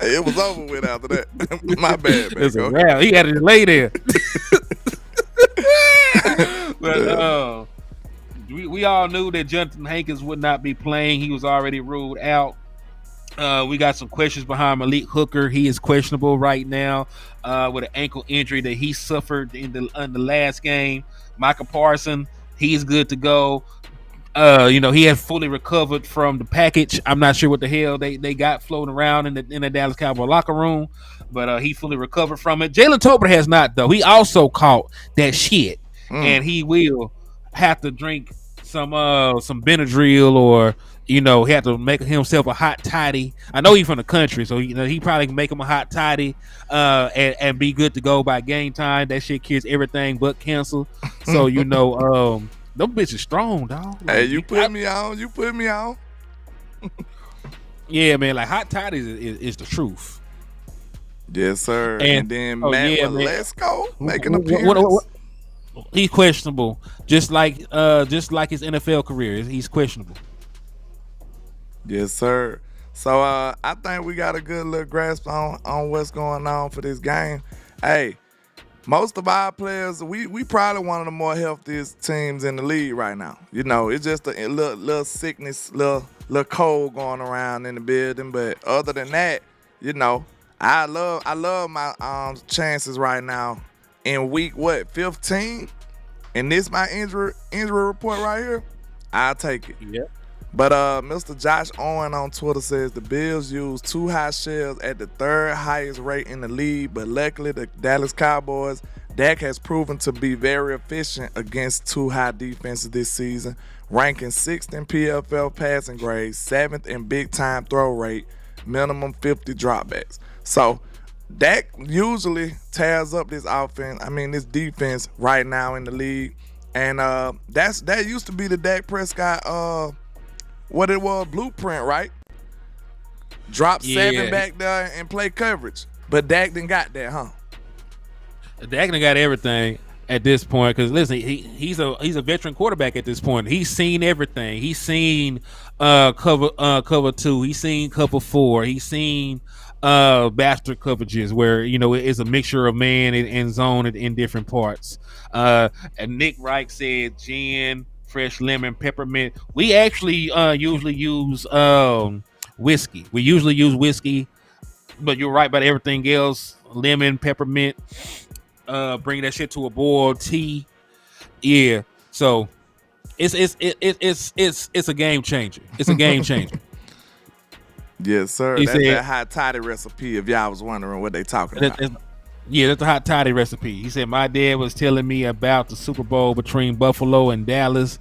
It was over with after that. My bad, man. It's a wrap. He had a delay there. But we all knew that Jonathan Hankins would not be playing. He was already ruled out. We got some questions behind Malik Hooker. He is questionable right now with an ankle injury that he suffered in the last game. Micah Parsons, he's good to go. He had fully recovered from the package. I'm not sure what the hell they got floating around in the Dallas Cowboys locker room, but he fully recovered from it. Jalen Tolbert has not, though. He also caught that shit, and he will have to drink some Benadryl or he had to make himself a hot toddy. I know he's from the country, so he probably can make him a hot toddy and be good to go by game time. That shit cures everything but cancer. So them bitches strong, dog. Hey, you put me on. Yeah, man. Like hot toddies is the truth. Yes, sir. And then Matt Waletzko making an appearance. What? He's questionable, just like his NFL career. He's questionable. Yes, sir. So I think we got a good little grasp on what's going on for this game. Hey, most of our players, we probably one of the more healthiest teams in the league right now. It's just a little sickness, little cold going around in the building. But other than that, I love my chances right now in week 15, and this my injury report right here. I'll take it. Yeah. But Mr. Josh Owen on Twitter says the Bills use 2 high shells at the 3rd highest rate in the league, but luckily the Dallas Cowboys, Dak has proven to be very efficient against 2 high defenses this season, ranking 6th in PFL passing grade, 7th in big time throw rate, minimum 50 dropbacks. So Dak usually tears up this offense. I mean, this defense right now in the league, and that used to be the Dak Prescott what it was blueprint, right? Drop 7 back there and play coverage, but Dak didn't got that, huh? Dak done got everything at this point because listen, he's a veteran quarterback at this point. He's seen everything. He's seen cover 2. He's seen cover 4. He's seen bastard coverages where it's a mixture of man and zone in different parts. And Nick Reich said gin, fresh lemon, peppermint. We actually usually use whiskey. We usually use whiskey, but you're right about everything else. Lemon, peppermint. Bring that shit to a boil. Tea. Yeah. So it's a game changer. It's a game changer. Yes, sir. He That's said, that hot toddy recipe. If y'all was wondering what they talking about. That's a hot toddy recipe. He said my dad was telling me about the Super Bowl between Buffalo and Dallas.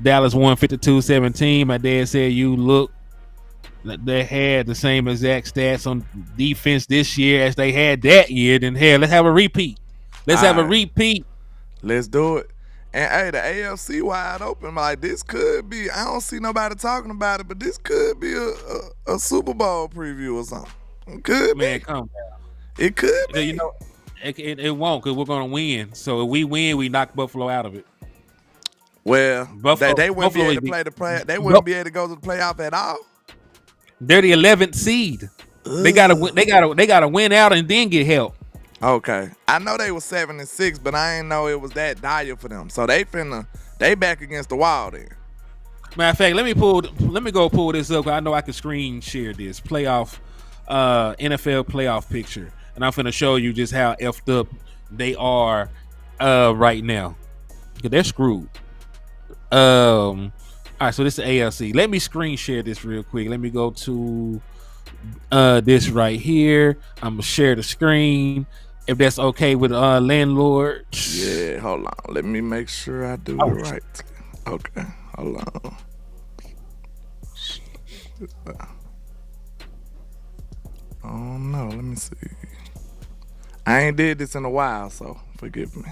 Dallas won 52-17. My dad said they had the same exact stats on defense this year as they had that year. Then hell, let's have a repeat. Let's have a repeat. Let's do it. And hey, the AFC wide open. Like this could be. I don't see nobody talking about it, but this could be a Super Bowl preview or something. It could Man, be. come down. It could be. It won't because we're gonna win. So if we win, we knock Buffalo out of it. Well, Buffalo, they wouldn't be able to play the play. They wouldn't be able to go to the playoff at all. They're the 11th seed. They gotta win out and then get help. Okay, I know they were 7-6, but I didn't know it was that dire for them. So they back against the wall there. Matter of fact, let me go pull this up. I know I can screen share this playoff, NFL playoff picture, and I'm finna show you just how effed up they are right now. They're screwed. All right, so this is ALC. Let me screen share this real quick. Let me go to this right here. I'm gonna share the screen if that's okay with landlord. Yeah, hold on. Let me make sure I do it right. Okay, hold on. Oh no, let me see. I ain't did this in a while, so forgive me.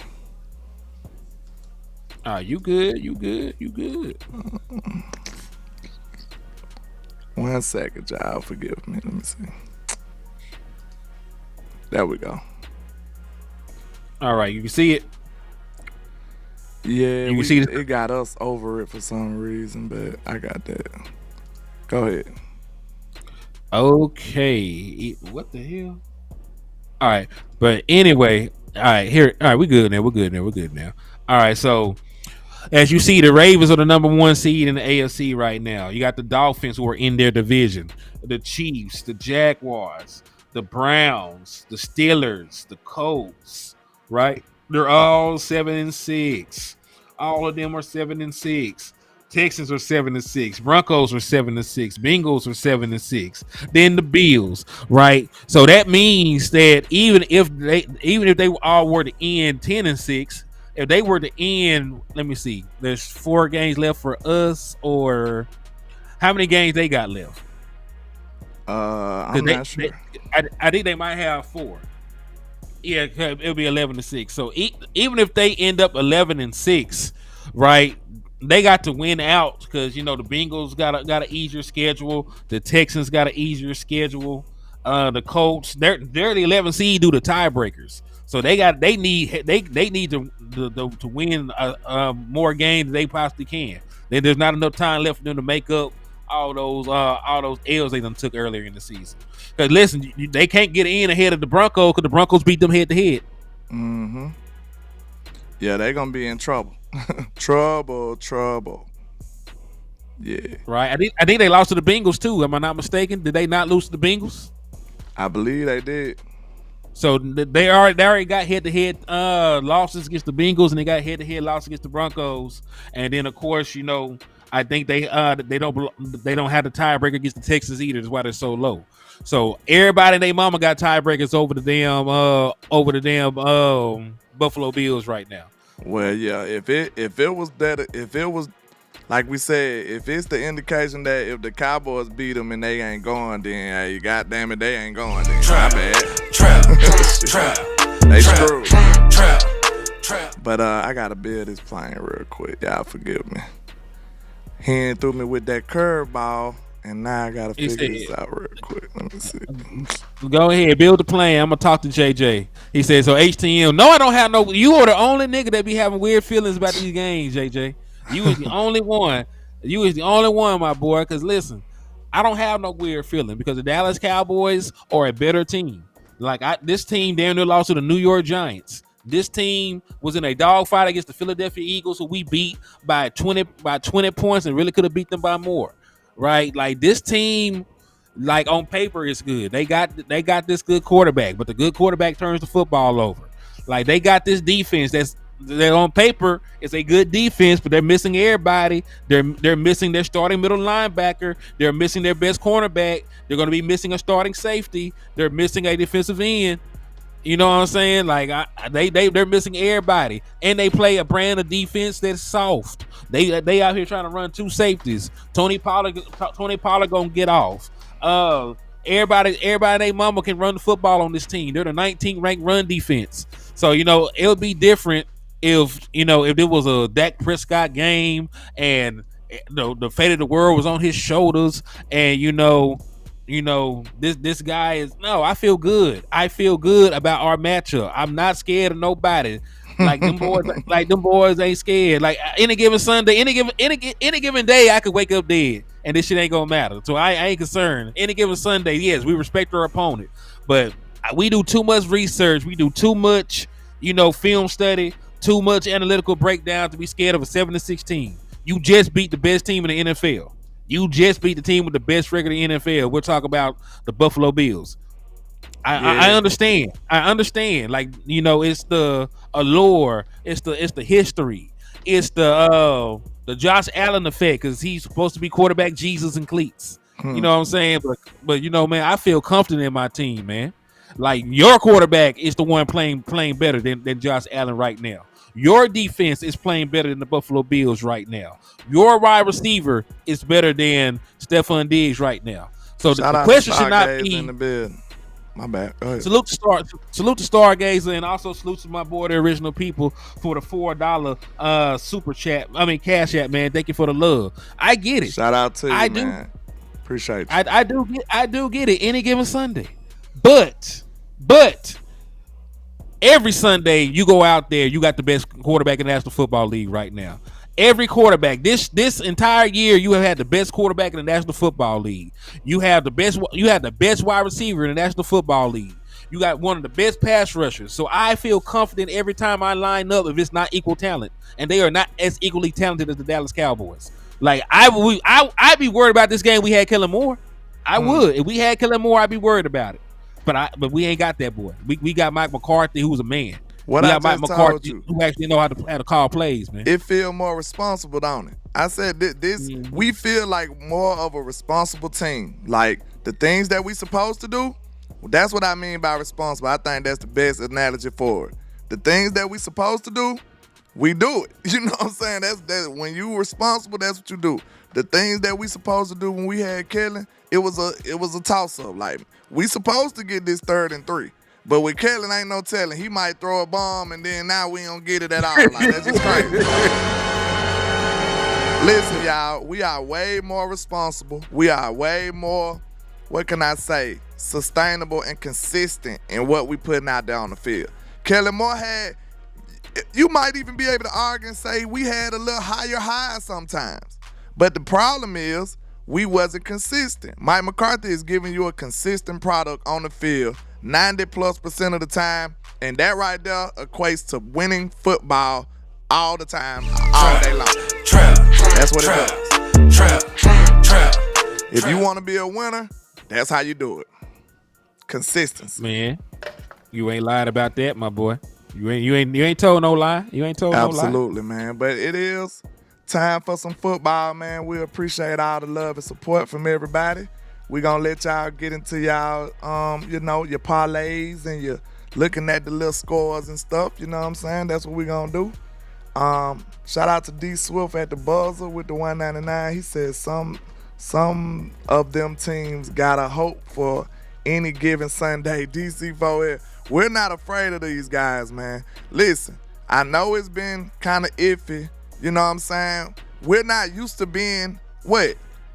You good? You good? 1 second, y'all. Forgive me. Let me see. There we go. All right, you can see it. Yeah, you can see it got us over it for some reason, but I got that. Go ahead. Okay. What the hell? All right, but anyway, all right, we good now. We're good now. All right, so as you see, the Ravens are the number 1 seed in the AFC right now. You got the Dolphins who are in their division, the Chiefs, the Jaguars, the Browns, the Steelers, the Colts, right? They're all 7-6. All of them are 7-6. Texans are 7-6. Broncos are 7-6. Bengals are 7-6. Then the Bills, right? So that means that even if they all were to end 10-6, if they were to end, let me see, there's 4 games left for us, or how many games they got left? I'm not sure. I think they might have 4. Yeah, it'll be 11-6. So even if they end up 11-6, right? They got to win out because the Bengals got an easier schedule. The Texans got an easier schedule. The Colts, they're the 11th seed due to tiebreakers. So they need to win more games than they possibly can. Then there's not enough time left for them to make up all those L's they done took earlier in the season. Because listen, they can't get in ahead of the Broncos because the Broncos beat them head to head. Mm-hmm. Yeah, they're gonna be in trouble. trouble. Yeah. Right. I think they lost to the Bengals too. Am I not mistaken? Did they not lose to the Bengals? I believe they did. So they already got head-to-head losses against the Bengals, and they got head-to-head losses against the Broncos. And then, of course, I I think they don't have the tiebreaker against the Texans either. That's why they're so low. So everybody and their mama got tiebreakers over the damn Buffalo Bills right now. Well, yeah, if it was like we said, if it's the indication that if the Cowboys beat them and they ain't going, then hey, goddamn it, they ain't going. Then Trap, my bad. trap, They trap, screwed. trap, trap. But I gotta build this plane real quick. Y'all forgive me. He ain't threw me with that curveball, and now I gotta figure this out real quick. Let me see. Go ahead, build the plan. I'm gonna talk to JJ. He said, so HTM. No, I don't have no. You are the only nigga that be having weird feelings about these games, JJ. You was the only one. You was the only one, my boy. Because listen, I don't have no weird feeling because the Dallas Cowboys are a better team. Like this team damn near lost to the New York Giants. This team was in a dogfight against the Philadelphia Eagles, who we beat by 20 points and really could have beat them by more. Right? Like this team, like on paper, is good. They got this good quarterback, but the good quarterback turns the football over. Like they got this defense that on paper is a good defense, but they're missing everybody. They're missing their starting middle linebacker. They're missing their best cornerback. They're going to be missing a starting safety. They're missing a defensive end. You know what I'm saying? Like they're missing everybody, and they play a brand of defense that's soft. They out here trying to run two safeties. Tony Pollard gonna get off. Everybody, their mama can run the football on this team. They're the 19th ranked run defense. So it'll be different if it was a Dak Prescott game and the fate of the world was on his shoulders, and this guy is I feel good. I feel good about our matchup. I'm not scared of nobody. Like them boys ain't scared. Like any given Sunday, any given day, I could wake up dead and this shit ain't gonna matter. So I ain't concerned. Any given Sunday, yes, we respect our opponent, but we do too much research. We do too much, film study, too much analytical breakdown to be scared of a 7-16. You just beat the best team in the NFL. You just beat the team with the best record in the NFL. We're talking about the Buffalo Bills. I understand. Like, it's the allure. It's the history. It's the Josh Allen effect because he's supposed to be quarterback Jesus and cleats. You know what I'm saying? But man, I feel confident in my team, man. Like your quarterback is the one playing better than Josh Allen right now. Your defense is playing better than the Buffalo Bills right now. Your wide receiver is better than Stephon Diggs right now. So the question should not be in the bed. My bad. Go ahead. Salute to Stargazer, and also salute to my boy, the Original People, for the $4 super chat. I mean cash app, man. Thank you for the love. I get it. Shout out to you, man. Appreciate you. I do get it. Any given Sunday, but every Sunday you go out there, you got the best quarterback in the National Football League right now. Every quarterback this entire year, you have had the best quarterback in the National Football League. You have the best wide receiver in the National Football League. You got one of the best pass rushers. So I feel confident every time I line up if it's not equal talent, and they are not as equally talented as the Dallas Cowboys. Like I'd be worried about this game. We had Kellen Moore. I would. If we had Kellen Moore, I'd be worried about it. But we ain't got that boy. We got Mike McCarthy, who's a man. What we I got Mike just McCarthy, told you, who actually know how to call plays, man. it feel more responsible, don't it? I said this. We feel like more of a responsible team. Like the things that we supposed to do. That's what I mean by responsible. I think that's the best analogy for it. The things that we supposed to do, we do it. You know what I'm saying? That's when you responsible. That's what you do. The things that we supposed to do when we had Kellen, it was a toss up. Like we supposed to get this 3rd and 3. But with Kellen, ain't no telling. He might throw a bomb, and then now we don't get it at all. Like, that's just crazy. Listen, y'all, we are way more responsible. We are way more, what can I say, sustainable and consistent in what we putting out there on the field. Kellen Moore had, you might even be able to argue and say we had a little higher high sometimes. But the problem is we wasn't consistent. Mike McCarthy is giving you a consistent product on the field 90+% of the time, and that right there equates to winning football all the time, all day long. That's what it does. If you want to be a winner, that's how you do it. Consistency. Man, you ain't lied about that, my boy. You ain't told no lie. You ain't told no lie. Absolutely, man. But it is time for some football, man. We appreciate all the love and support from everybody. We gonna let y'all get into y'all, your parlays and your looking at the little scores and stuff. You know what I'm saying? That's what we gonna do. Shout out to D Swift at the buzzer with the 199. He said some of them teams gotta hope for any given Sunday. DC4L. We're not afraid of these guys, man. Listen, I know it's been kind of iffy. You know what I'm saying? We're not used to being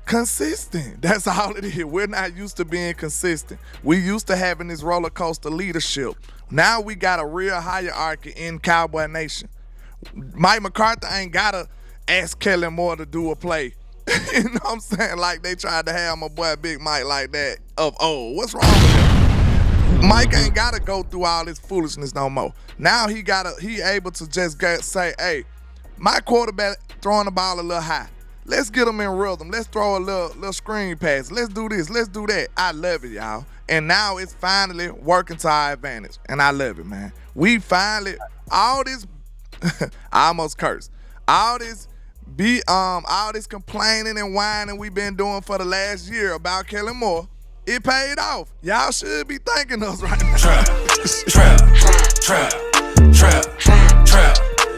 consistent. That's all it is. We're not used to being consistent. We used to having this roller coaster leadership. Now we got a real hierarchy in Cowboy Nation. Mike McCarthy ain't gotta ask Kellen Moore to do a play. You know what I'm saying? Like they tried to have my boy Big Mike like that of old. What's wrong with him? Mike ain't gotta go through all this foolishness no more. Now he able to just say, hey, my quarterback throwing the ball a little high. Let's get him in rhythm. Let's throw a little screen pass. Let's do this. Let's do that. I love it, y'all. And now it's finally working to our advantage. And I love it, man. We finally, all this, I almost cursed. All this complaining and whining we've been doing for the last year about Kellen Moore, it paid off. Y'all should be thanking us right now. Trap.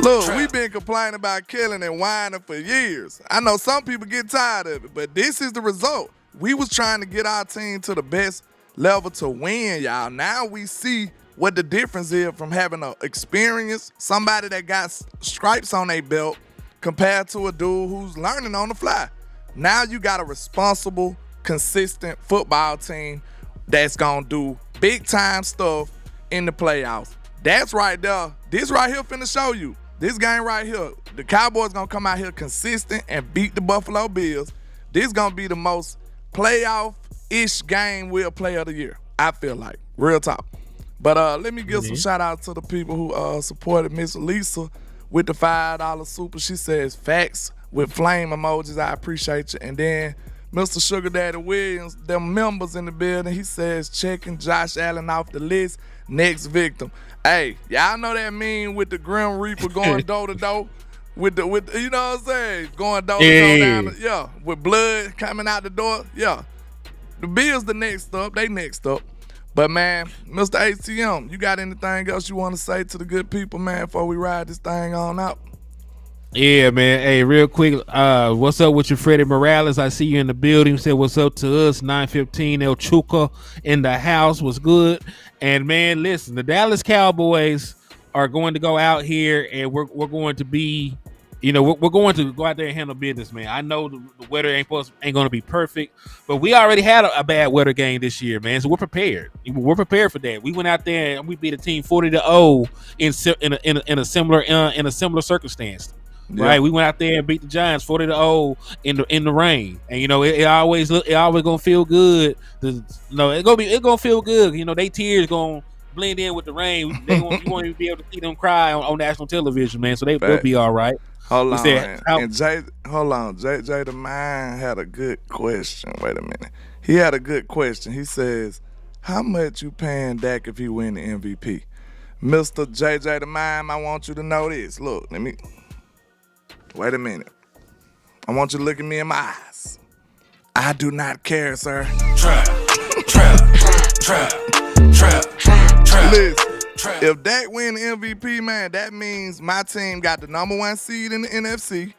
Look, we've been complaining about Kellen and whining for years. I know some people get tired of it, but this is the result. We was trying to get our team to the best level to win, y'all. Now we see what the difference is from having an experience, somebody that got stripes on their belt, compared to a dude who's learning on the fly. Now you got a responsible, consistent football team that's gonna do big time stuff in the playoffs. That's right there. This right here finna show you. This game right here, the Cowboys gonna come out here consistent and beat the Buffalo Bills. This gonna be the most playoff-ish game we'll play of the year, I feel like. Real talk. But let me give some shout out to the people who supported Miss Lisa with the $5 super. She says, facts with flame emojis. I appreciate you. And then Mr. Sugar Daddy Williams, them members in the building, he says, checking Josh Allen off the list. Next victim. Hey, y'all know that meme with the Grim Reaper going door to door? With you know what I'm saying? Going door to door down with blood coming out the door. Yeah. The Bills the next up. They next up. But, man, Mr. ATM, you got anything else you want to say to the good people, man, before we ride this thing on out? Yeah, man. Hey, real quick, what's up with you, Freddie Morales? I see you in the building. Said what's up to us. 915 El Chuca in the house. Was good. And, man, listen, the Dallas Cowboys are going to go out here, and we're going to be, we're going to go out there and handle business, man. I know the weather ain't going to be perfect, but we already had a bad weather game this year, man. So we're prepared. We're prepared for that. We went out there and we beat a team 40-0 in a similar circumstance. Yeah. Right, we went out there and beat the Giants 40-0 in the rain, and it always gonna feel good. It's gonna feel good. They tears gonna blend in with the rain. You won't even be able to see them cry on national television, man. So they'll be all right. Hold on, JJ the Man had a good question. Wait a minute, he had a good question. He says, "How much you paying Dak if he win the MVP?" Mr. JJ the Man, I want you to know this. Look, wait a minute. I want you to look at me in my eyes. I do not care, sir. Trap. Listen, if Dak win the MVP, man, that means my team got the number 1 seed in the NFC.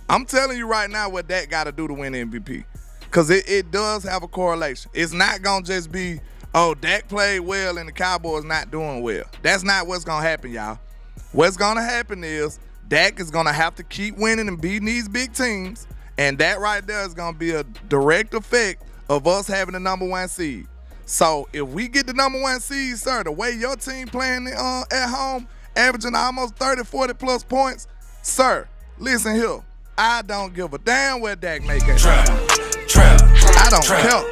I'm telling you right now what Dak got to do to win the MVP. Because it does have a correlation. It's not going to just be, oh, Dak played well and the Cowboys not doing well. That's not what's going to happen, y'all. What's going to happen is Dak is going to have to keep winning and beating these big teams, and that right there is going to be a direct effect of us having the number 1 seed. So if we get the number 1 seed, sir, the way your team playing at home, averaging almost 30, 40-plus points, sir, listen here. I don't give a damn what Dak make at I don't care.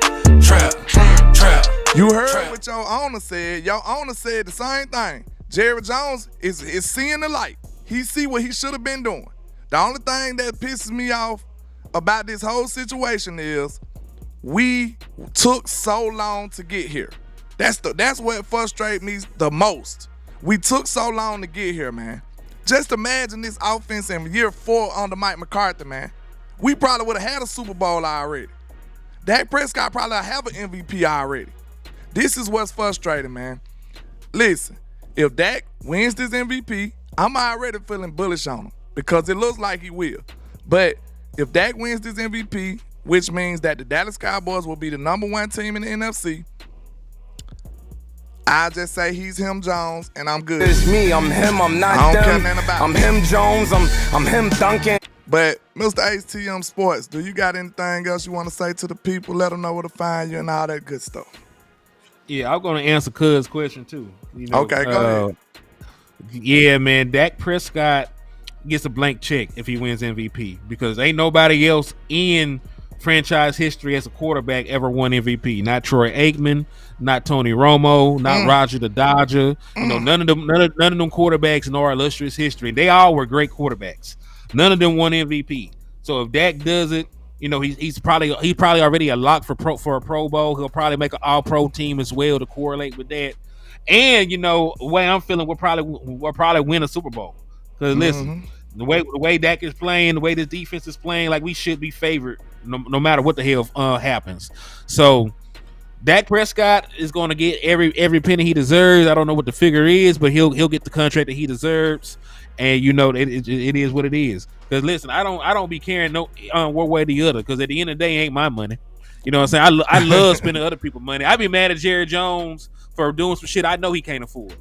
You heard what your owner said. Your owner said the same thing. Jerry Jones is seeing the light. He see what he should have been doing. The only thing that pisses me off about this whole situation is we took so long to get here. That's what frustrates me the most. We took so long to get here, man. Just imagine this offense in year 4 under Mike McCarthy, man. We probably would have had a Super Bowl already. Dak Prescott probably have an MVP already. This is what's frustrating, man. Listen, if Dak wins this MVP, I'm already feeling bullish on him because it looks like he will. But if Dak wins this MVP, which means that the Dallas Cowboys will be the number 1 team in the NFC, I just say he's him Jones, and I'm good. It's me, I'm him, I'm not I don't them. care nothing about I'm it. him Jones, I'm him Duncan. But Mr. HTM Sports, do you got anything else you want to say to the people? Let them know where to find you and all that good stuff. Yeah, I'm gonna answer Cuz's question too. You know, Okay, go ahead. Yeah, man, Dak Prescott gets a blank check if he wins MVP because ain't nobody else in franchise history as a quarterback ever won MVP. Not Troy Aikman, not Tony Romo, not Roger the Dodger. You know, none of them quarterbacks in our illustrious history. They all were great quarterbacks. None of them won MVP. So if Dak does it, you know, he's probably already a lock for a Pro Bowl. He'll probably make an All-Pro team as well to correlate with that. And you know, the way I'm feeling, we'll probably win a Super Bowl. Because listen, the way Dak is playing, the way this defense is playing, like we should be favored no matter what the hell happens. So Dak Prescott is going to get every penny he deserves. I don't know what the figure is, but he'll get the contract that he deserves. And you know, it is what it is. Because listen, I don't be caring one way or the other. Because at the end of the day, it ain't my money. You know what I'm saying? I love spending other people's money. I be mad at Jerry Jones for doing some shit I know he can't afford.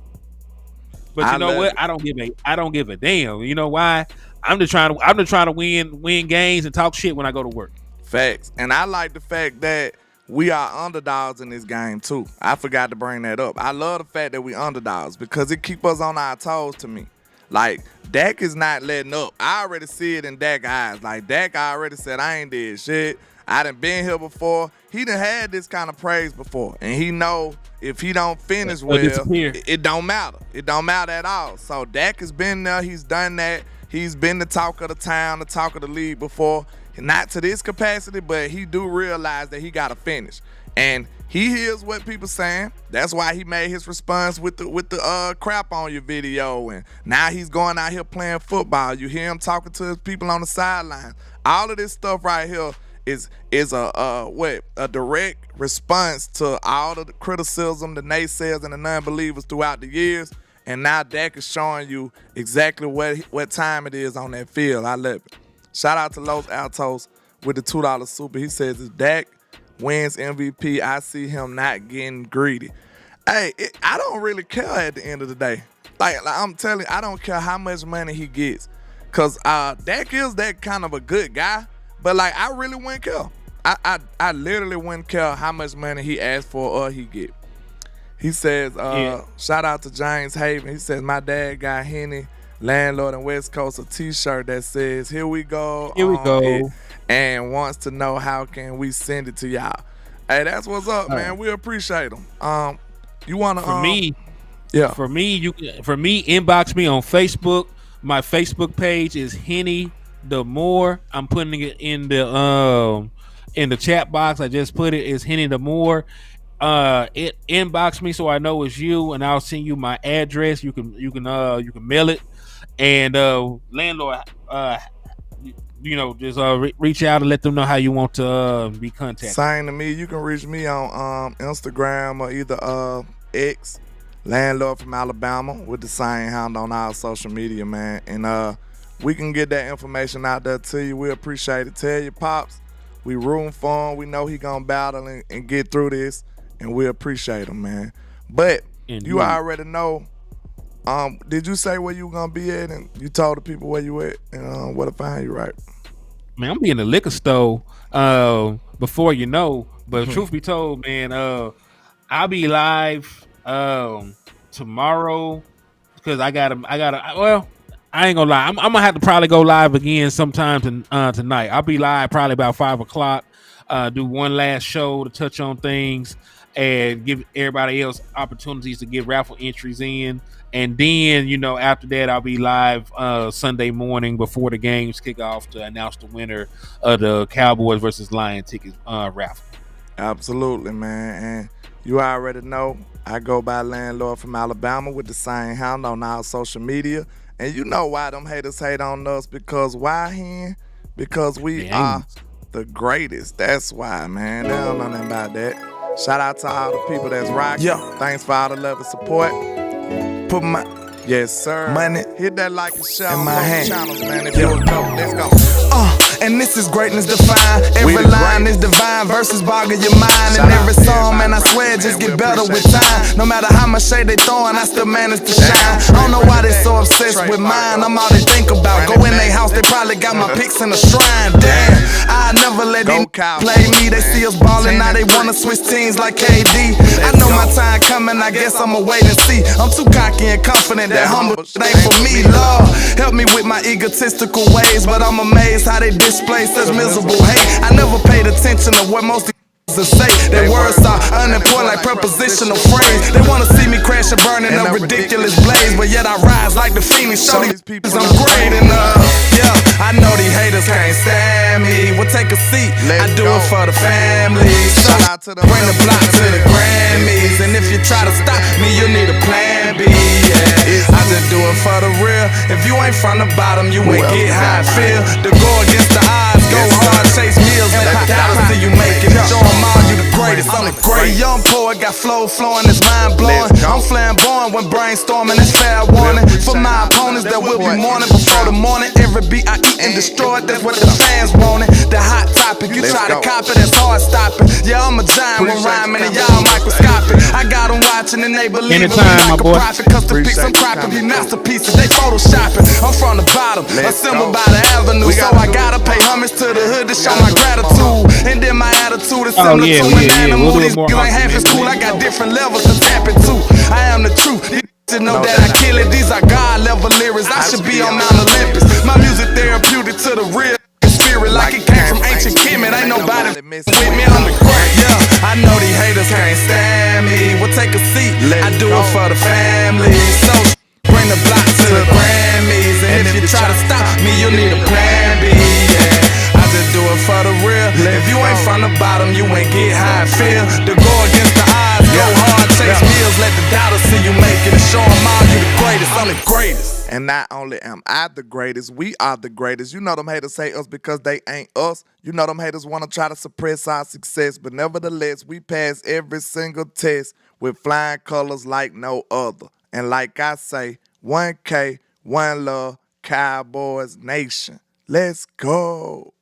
But you know what? I don't give a damn. You know why? I'm just trying to win games and talk shit when I go to work. Facts. And I like the fact that we are underdogs in this game too. I forgot to bring that up. I love the fact that we underdogs because it keep us on our toes to me. Like, Dak is not letting up. I already see it in Dak's eyes. Like, Dak already said, I ain't did shit. I done been here before. He done had this kind of praise before. And he know if he don't finish well, it don't matter. It don't matter at all. So Dak has been there. He's done that. He's been the talk of the town, the talk of the league before. Not to this capacity, but he do realize that he got to finish. And he hears what people saying. That's why he made his response with the crap on your video. And now he's going out here playing football. You hear him talking to his people on the sideline. All of this stuff right here is a direct response to all of the criticism, the naysayers, and the non-believers throughout the years. And now Dak is showing you exactly what time it is on that field. I love it. Shout out to Los Altos with the $2 super. He says if Dak wins MVP, I see him not getting greedy. Hey, I don't really care at the end of the day. Like I'm telling you, I don't care how much money he gets. Because Dak is that kind of a good guy. But, like, I really wouldn't care. I literally wouldn't care how much money he asks for or he get. He says, shout out to James Haven. He says, my dad got Henny, Landlord and West Coast, a T-shirt that says, here we go. Here we go. And wants to know how can we send it to y'all. Hey, that's what's up, man. We appreciate them. You want to... For me, inbox me on Facebook. My Facebook page is Henny the More. I'm putting it in the chat box. I just put it. It's Henny the More. It inbox me so I know it's you, and I'll send you my address. You can mail it. And landlord, just reach out and let them know how you want to be contacted. Sign to me. You can reach me on Instagram or either X, Landlord from Alabama, with the same handle on our social media, man. And we can get that information out there to you. We appreciate it. Tell your pops we rooting for him. We know he gonna battle and get through this, and we appreciate him, man. But you already know. Did you say where you gonna be at? And you told the people where you at and where to find you, right? Man, I'm be in the liquor store before you know. But truth be told, man, I'll be live tomorrow because I ain't gonna lie. I'm gonna have to probably go live again sometime tonight. I'll be live probably about 5:00. Do one last show to touch on things and give everybody else opportunities to get raffle entries in. And then, after that, I'll be live Sunday morning before the games kick off to announce the winner of the Cowboys versus Lions ticket raffle. Absolutely, man. And you already know, I go by Landlord from Alabama with the same handle on all social media. And you know why them haters hate on us? Because why, Hen? Because we are the greatest. That's why, man. They don't know nothing about that. Shout out to all the people that's rocking. Yeah. Thanks for all the love and support. Put my Yes, sir. money Hit that like and share in on my both hand. channels, man. If you a go, let's go. And this is greatness defined. Every the line is greatest. divine. Verses boggle your mind. Shout And out every to song, man, I everybody swear, rocking, just man. get We better with appreciate time. No matter how much shade they throwing, I still manage to shine. I don't know why they so obsessed with mine. I'm all they think about. Go in their house, they probably got my pics in a shrine. Damn, I never let Go these Cowboys, play me. They man. see us ballin', now they 10-3. wanna switch teams like KD. I know go. my time coming, I guess I'ma wait and see. I'm too cocky and confident that humble shit ain't for me, Lord. Help me with my egotistical ways, but I'm amazed how they display such miserable hate. I never paid attention to what most to say. Their words are unimportant like prepositional phrase. They wanna see me crash and burn in a ridiculous blaze, but yet I rise like the phoenix. Show these people I'm great enough. Yeah, I know these haters can't stand me. We'll take a seat. I do it for the family. So Shout out to them bring the block to the Grammys, and if you try to stop me, you need a plan B. Yeah, I just do it for the real. If you ain't from the bottom, you ain't get how I feel. To go against the odds, go hard, chase meals, and pop dollars till you make it. Show 'em all you the greatest. I'm the great young poet, got flow flowing, it's mind blowing. I'm flamboyant when brainstorming, it's fair warning. For my opponents that will be mourning before the morning. Every beat I eat and destroy it, that's what the fans wanted. The hot topic, you try to copy, that's hard stopping. Yeah, I'm a giant when rhyming and y'all microscopic. I got them watching and they believe in me Anytime, like my a boy. prophet. Custom pics, I'm cropping, be masterpieces, they photoshopping. I'm from the bottom, assembled by the avenue. So I gotta pay homage to the hood to show my gratitude. And then my attitude is similar yeah, to yeah, an yeah. animal. We'll do These more niggas ain't half as cool. I got different levels to tap into. I am the truth. These niggas know that I kill it. These are God level lyrics. I should be on Mount Olympus. My music therapeutic to the real spirit, like it came from ancient Kemet. Ain't nobody with me. I'm the great. Yeah, I know these haters can't stand me. We'll take a seat. I do it for the family. So bring the block to the Grammys, and if you try to stop me, you need a plan B. Yeah, I just do it for the real. If you ain't from the bottom, you ain't get how I feel. To go against the odds, go hard, chase meals, let the doubters see you make it, and show 'em all you the greatest. I'm the greatest. And not only am I the greatest, we are the greatest. You know them haters hate us because they ain't us. You know them haters want to try to suppress our success. But nevertheless, we pass every single test with flying colors like no other. And like I say, 1K, one love, Cowboys Nation. Let's go.